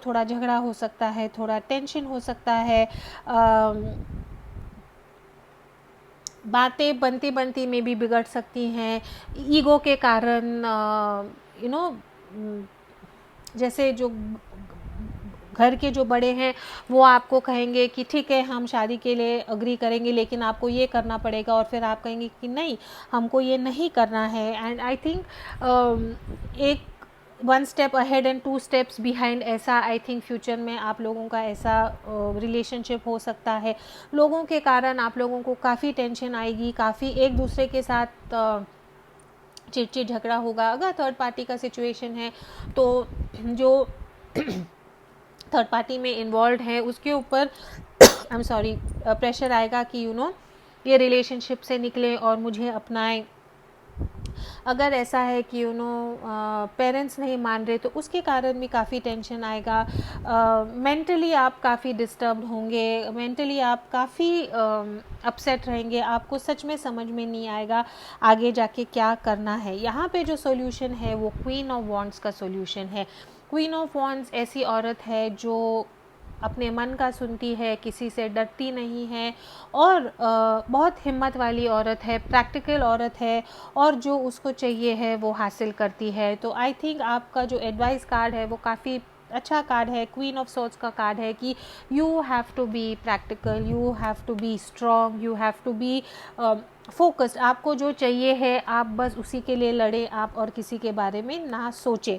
थोड़ा झगड़ा हो सकता है, थोड़ा टेंशन हो सकता है, बातें बनती बनती में भी बिगड़ सकती हैं ईगो के कारण। यू नो जैसे जो घर के जो बड़े हैं वो आपको कहेंगे कि ठीक है हम शादी के लिए अग्री करेंगे, लेकिन आपको ये करना पड़ेगा, और फिर आप कहेंगे कि नहीं हमको ये नहीं करना है। एंड आई थिंक एक 1 step ahead and 2 steps behind, ऐसा आई थिंक फ्यूचर में आप लोगों का ऐसा रिलेशनशिप हो सकता है। लोगों के कारण आप लोगों को काफ़ी टेंशन आएगी, काफ़ी एक दूसरे के साथ चिड़चिड़ झगड़ा होगा। अगर थर्ड पार्टी का सिचुएशन है तो जो थर्ड पार्टी में इन्वॉल्व है उसके ऊपर आई एम सॉरी प्रेशर आएगा कि ये रिलेशनशिप से निकले और मुझे अपनाएं। अगर ऐसा है कि पेरेंट्स नहीं मान रहे तो उसके कारण भी काफ़ी टेंशन आएगा। मेंटली आप काफ़ी डिस्टर्ब होंगे, मेंटली आप काफ़ी अपसेट रहेंगे, आपको सच में समझ में नहीं आएगा आगे जाके क्या करना है। यहाँ पे जो सॉल्यूशन है वो क्वीन ऑफ वॉन्ड्स का सॉल्यूशन है। क्वीन ऑफ वॉन्ड्स ऐसी औरत है जो अपने मन का सुनती है, किसी से डरती नहीं है और बहुत हिम्मत वाली औरत है, प्रैक्टिकल औरत है और जो उसको चाहिए है वो हासिल करती है। तो आई थिंक आपका जो एडवाइस कार्ड है वो काफ़ी अच्छा कार्ड है। क्वीन ऑफ सोर्ड्स का कार्ड है कि you have to be practical, you have to be strong, you have to be focused. आपको जो चाहिए है आप बस उसी के लिए लड़ें, आप और किसी के बारे में ना सोचें।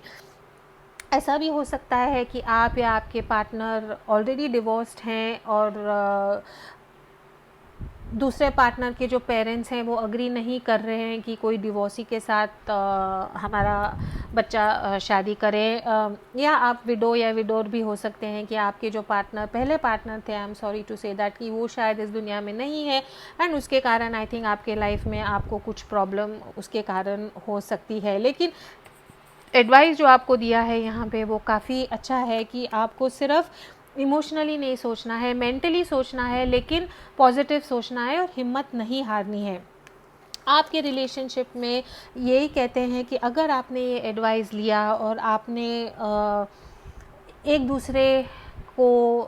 ऐसा भी हो सकता है कि आप या आपके पार्टनर ऑलरेडी डिवोर्स्ड हैं और दूसरे पार्टनर के जो पेरेंट्स हैं वो अग्री नहीं कर रहे हैं कि कोई डिवोर्सी के साथ हमारा बच्चा शादी करे, या आप विडो या विडोर भी हो सकते हैं कि आपके जो पार्टनर पहले पार्टनर थे, I am sorry to say that, कि वो शायद इस दुनिया में नहीं है एंड उसके कारण आई थिंक आपके लाइफ में आपको कुछ प्रॉब्लम उसके कारण हो सकती है। लेकिन एडवाइस जो आपको दिया है यहाँ पे वो काफ़ी अच्छा है कि आपको सिर्फ इमोशनली नहीं सोचना है, मेंटली सोचना है, लेकिन पॉजिटिव सोचना है और हिम्मत नहीं हारनी है। आपके रिलेशनशिप में यही कहते हैं कि अगर आपने ये एडवाइस लिया और आपने एक दूसरे को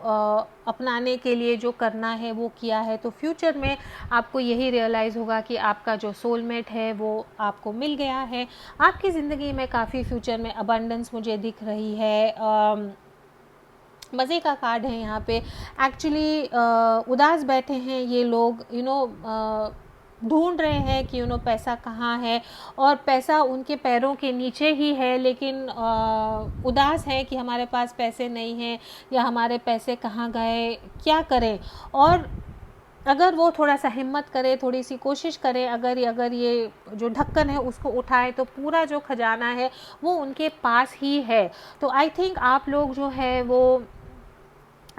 अपनाने के लिए जो करना है वो किया है, तो फ्यूचर में आपको यही रियलाइज़ होगा कि आपका जो सोलमेट है वो आपको मिल गया है। आपकी ज़िंदगी में काफ़ी फ्यूचर में अबंडेंस मुझे दिख रही है। मज़े का कार्ड है यहाँ पे। एक्चुअली उदास बैठे हैं ये लोग, ढूंढ रहे हैं कि पैसा कहाँ है और पैसा उनके पैरों के नीचे ही है, लेकिन उदास है कि हमारे पास पैसे नहीं हैं या हमारे पैसे कहाँ गए, क्या करें। और अगर वो थोड़ा सा हिम्मत करे, थोड़ी सी कोशिश करे, अगर ये जो ढक्कन है उसको उठाए तो पूरा जो खजाना है वो उनके पास ही है। तो आई थिंक आप लोग जो है वो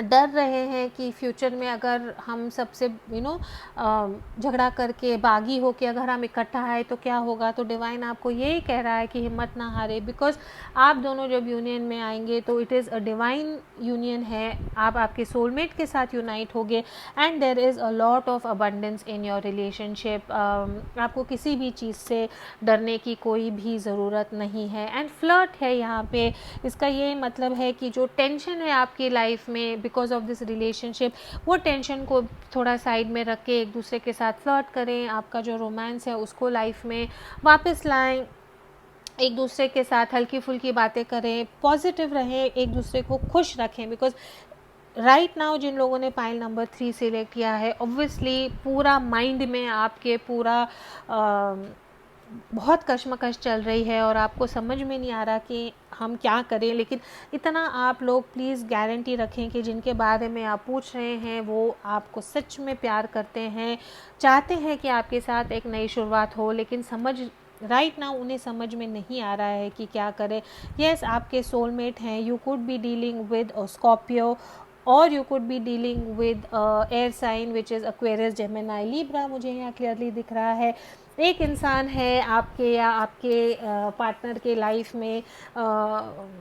डर रहे हैं कि फ्यूचर में अगर हम सबसे झगड़ा करके बागी हो के अगर हम इकट्ठा आए तो क्या होगा। तो डिवाइन आपको यही कह रहा है कि हिम्मत ना हारे, बिकॉज आप दोनों जब यूनियन में आएंगे तो it is a divine union है। आप आपके सोलमेट के साथ यूनाइट होगे and there is a lot of abundance in your relationship. आपको किसी भी चीज़ से डरने की कोई भी ज़रूरत नहीं है। एंड फ्लर्ट है यहाँ पे, इसका ये मतलब है कि जो टेंशन है आपकी लाइफ में बिकॉज ऑफ दिस रिलेशनशिप, वो टेंशन को थोड़ा साइड में रख के एक दूसरे के साथ फ्लर्ट करें। आपका जो रोमांस है उसको लाइफ में वापस लाएं, एक दूसरे के साथ हल्की फुल्की बातें करें, पॉजिटिव रहें, एक दूसरे को खुश रखें। बिकॉज राइट नाउ जिन लोगों ने पाइल नंबर 3 सिलेक्ट किया है, ऑब्वियसली पूरा माइंड में आपके पूरा बहुत कश्मकश चल रही है और आपको समझ में नहीं आ रहा कि हम क्या करें। लेकिन इतना आप लोग प्लीज़ गारंटी रखें कि जिनके बारे में आप पूछ रहे हैं वो आपको सच में प्यार करते हैं, चाहते हैं कि आपके साथ एक नई शुरुआत हो, लेकिन राइट नाउ उन्हें समझ में नहीं आ रहा है कि क्या करें। यस, आपके सोलमेट हैं। You could be dealing with Scorpio और you could be dealing with air sign which is Aquarius, Gemini, Libra, मुझे यहाँ क्लियरली दिख रहा है। एक इंसान है आपके या आपके पार्टनर के लाइफ में,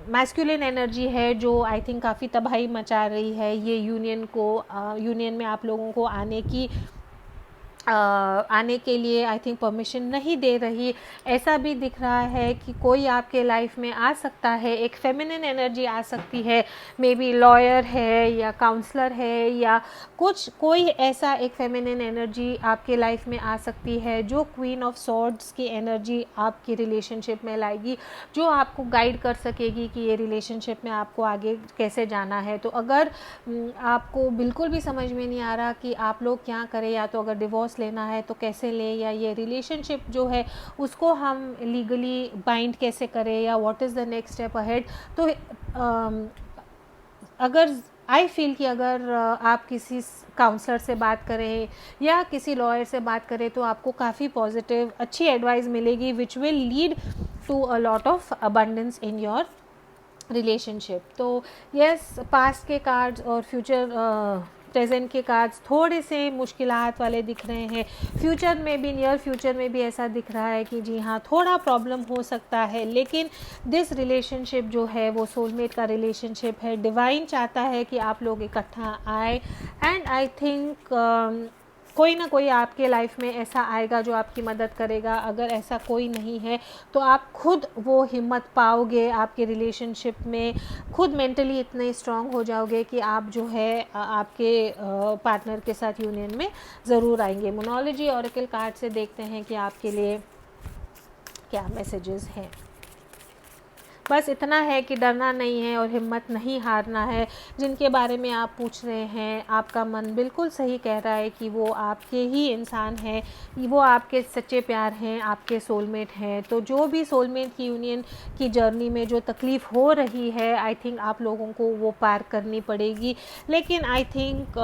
मैस्कुलिन एनर्जी है जो आई थिंक काफ़ी तबाही मचा रही है। ये यूनियन में आप लोगों को आने के लिए आई थिंक परमिशन नहीं दे रही। ऐसा भी दिख रहा है कि कोई आपके लाइफ में आ सकता है, एक फेमिनिन एनर्जी आ सकती है, मे बी लॉयर है या काउंसलर है या कोई ऐसा एक फेमिनिन एनर्जी आपके लाइफ में आ सकती है जो क्वीन ऑफ सॉर्ड्स की एनर्जी आपकी रिलेशनशिप में लाएगी, जो आपको गाइड कर सकेगी कि ये रिलेशनशिप में आपको आगे कैसे जाना है। तो अगर आपको बिल्कुल भी समझ में नहीं आ रहा कि आप लोग क्या करें, या तो अगर डिवोर्स लेना है तो कैसे ले, या ये रिलेशनशिप जो है उसको हम लीगली बाइंड कैसे करें, या what is the next step ahead, तो अगर आई फील कि अगर आप किसी काउंसलर से बात करें या किसी लॉयर से बात करें तो आपको काफ़ी पॉजिटिव अच्छी एडवाइस मिलेगी which will lead to a lot of abundance in your relationship. तो यस, पास्ट के कार्ड्स और प्रेजेंट के कार्ड्स थोड़े से मुश्किलात वाले दिख रहे हैं। फ्यूचर में भी, नियर फ्यूचर में भी ऐसा दिख रहा है कि जी हाँ, थोड़ा प्रॉब्लम हो सकता है, लेकिन दिस रिलेशनशिप जो है वो सोलमेट का रिलेशनशिप है। डिवाइन चाहता है कि आप लोग इकट्ठा आए एंड आई थिंक कोई ना कोई आपके लाइफ में ऐसा आएगा जो आपकी मदद करेगा। अगर ऐसा कोई नहीं है तो आप खुद वो हिम्मत पाओगे आपके रिलेशनशिप में, खुद मेंटली इतने स्ट्रांग हो जाओगे कि आप जो है आपके पार्टनर के साथ यूनियन में ज़रूर आएंगे। मोनोलॉजी ऑरेकल कार्ड से देखते हैं कि आपके लिए क्या मैसेजेस हैं। बस इतना है कि डरना नहीं है और हिम्मत नहीं हारना है। जिनके बारे में आप पूछ रहे हैं, आपका मन बिल्कुल सही कह रहा है कि वो आपके ही इंसान हैं, वो आपके सच्चे प्यार हैं, आपके सोलमेट हैं। तो जो भी सोलमेट की यूनियन की जर्नी में जो तकलीफ़ हो रही है, आई थिंक आप लोगों को वो पार करनी पड़ेगी। लेकिन आई थिंक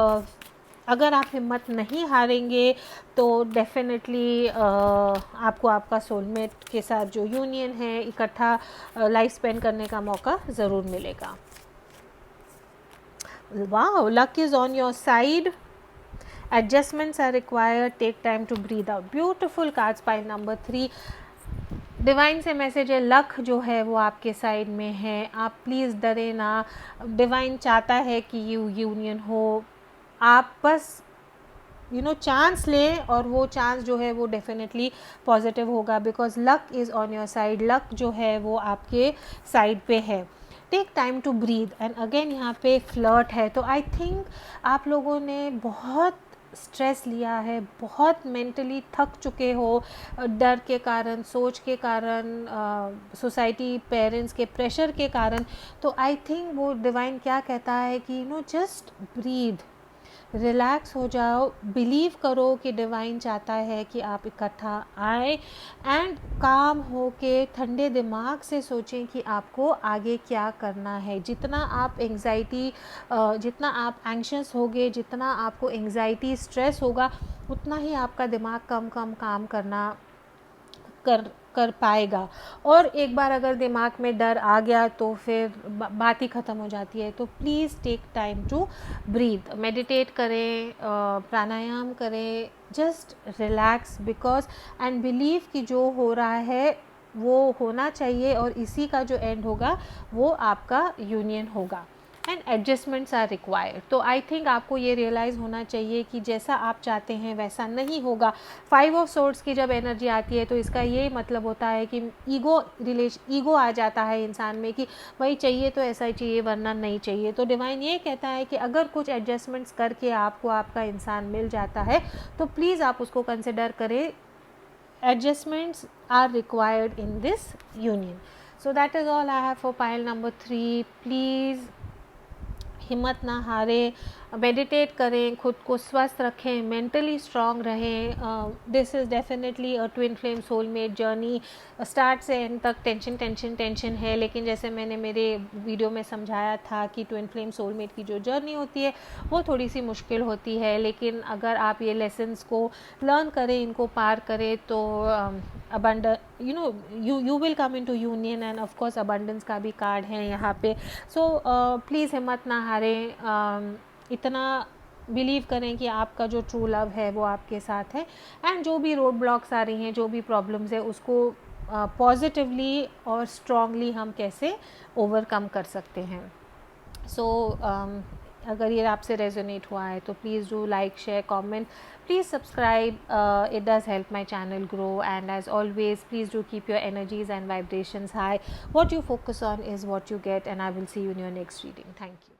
अगर आप हिम्मत नहीं हारेंगे तो डेफिनेटली आपको आपका सोलमेट के साथ जो यूनियन है, इकट्ठा लाइफ स्पेंड करने का मौका ज़रूर मिलेगा। Wow, luck is on your side, adjustments are required, take time to breathe out. Beautiful cards, pile number 3। Divine से मैसेज है, लक जो है वो आपके साइड में है, आप प्लीज़ डरे ना। डिवाइन चाहता है कि यूनियन हो, आप बस चांस लें और वो चांस जो है वो डेफिनेटली पॉजिटिव होगा, because luck is on your side. Luck जो है वो आपके साइड पे है। Take time to breathe, and again यहाँ पे फ्लर्ट है। तो आई थिंक आप लोगों ने बहुत स्ट्रेस लिया है, बहुत मेंटली थक चुके हो डर के कारण, सोच के कारण, सोसाइटी पेरेंट्स के प्रेशर के कारण। तो आई थिंक वो डिवाइन क्या कहता है कि जस्ट ब्रीथ, रिलैक्स हो जाओ, बिलीव करो कि डिवाइन चाहता है कि आप इकट्ठा आए, एंड काम हो के ठंडे दिमाग से सोचें कि आपको आगे क्या करना है। जितना आप जितना आप एंग्शियस होगे, जितना आपको एंग्जाइटी स्ट्रेस होगा, उतना ही आपका दिमाग कम काम करना कर पाएगा। और एक बार अगर दिमाग में डर आ गया तो फिर बात ही ख़त्म हो जाती है। तो please take time to breathe, meditate करें, प्राणायाम करें, just relax, because and believe कि जो हो रहा है वो होना चाहिए और इसी का जो एंड होगा वो आपका यूनियन होगा। And adjustments are required. तो आई थिंक आपको ये रियलाइज़ होना चाहिए कि जैसा आप चाहते हैं वैसा नहीं होगा। 5 ऑफ सोर्ड्स की जब एनर्जी आती है तो इसका ये मतलब होता है कि ईगो आ जाता है इंसान में कि भाई चाहिए तो ऐसा ही चाहिए वरना नहीं चाहिए। तो डिवाइन ये कहता है कि अगर कुछ एडजस्टमेंट्स करके आपको आपका इंसान मिल जाता है तो प्लीज़ आप उसको कंसिडर करें। Adjustments are required in this union. So that is all I have for pile number 3. Please हिम्मत ना हारें, मेडिटेट करें, खुद को स्वस्थ रखें, मेंटली स्ट्रांग रहें। This is definitely a twin flame soulmate journey. Start से एंड तक टेंशन है, लेकिन जैसे मैंने मेरे वीडियो में समझाया था कि ट्विन फ्लेम सोलमेट की जो जर्नी होती है वो थोड़ी सी मुश्किल होती है, लेकिन अगर आप ये लेसन्स को लर्न करें, इनको पार करें तो you will come into union, and of course abundance का भी कार्ड है यहाँ पे। सो प्लीज़ हिम्मत ना हारें, इतना बिलीव करें कि आपका जो ट्रू लव है वो आपके साथ है, एंड जो भी रोड ब्लॉक्स आ रही हैं, जो भी प्रॉब्लम्स है, उसको पॉजिटिवली और स्ट्रांगली हम कैसे ओवरकम कर सकते हैं। सो अगर ये आपसे रेजोनेट हुआ है तो please do like, share, comment, please subscribe, it does help my channel grow, and as always please do keep your energies and vibrations high. What you focus on is what you get, and I will see you in your next reading. Thank you.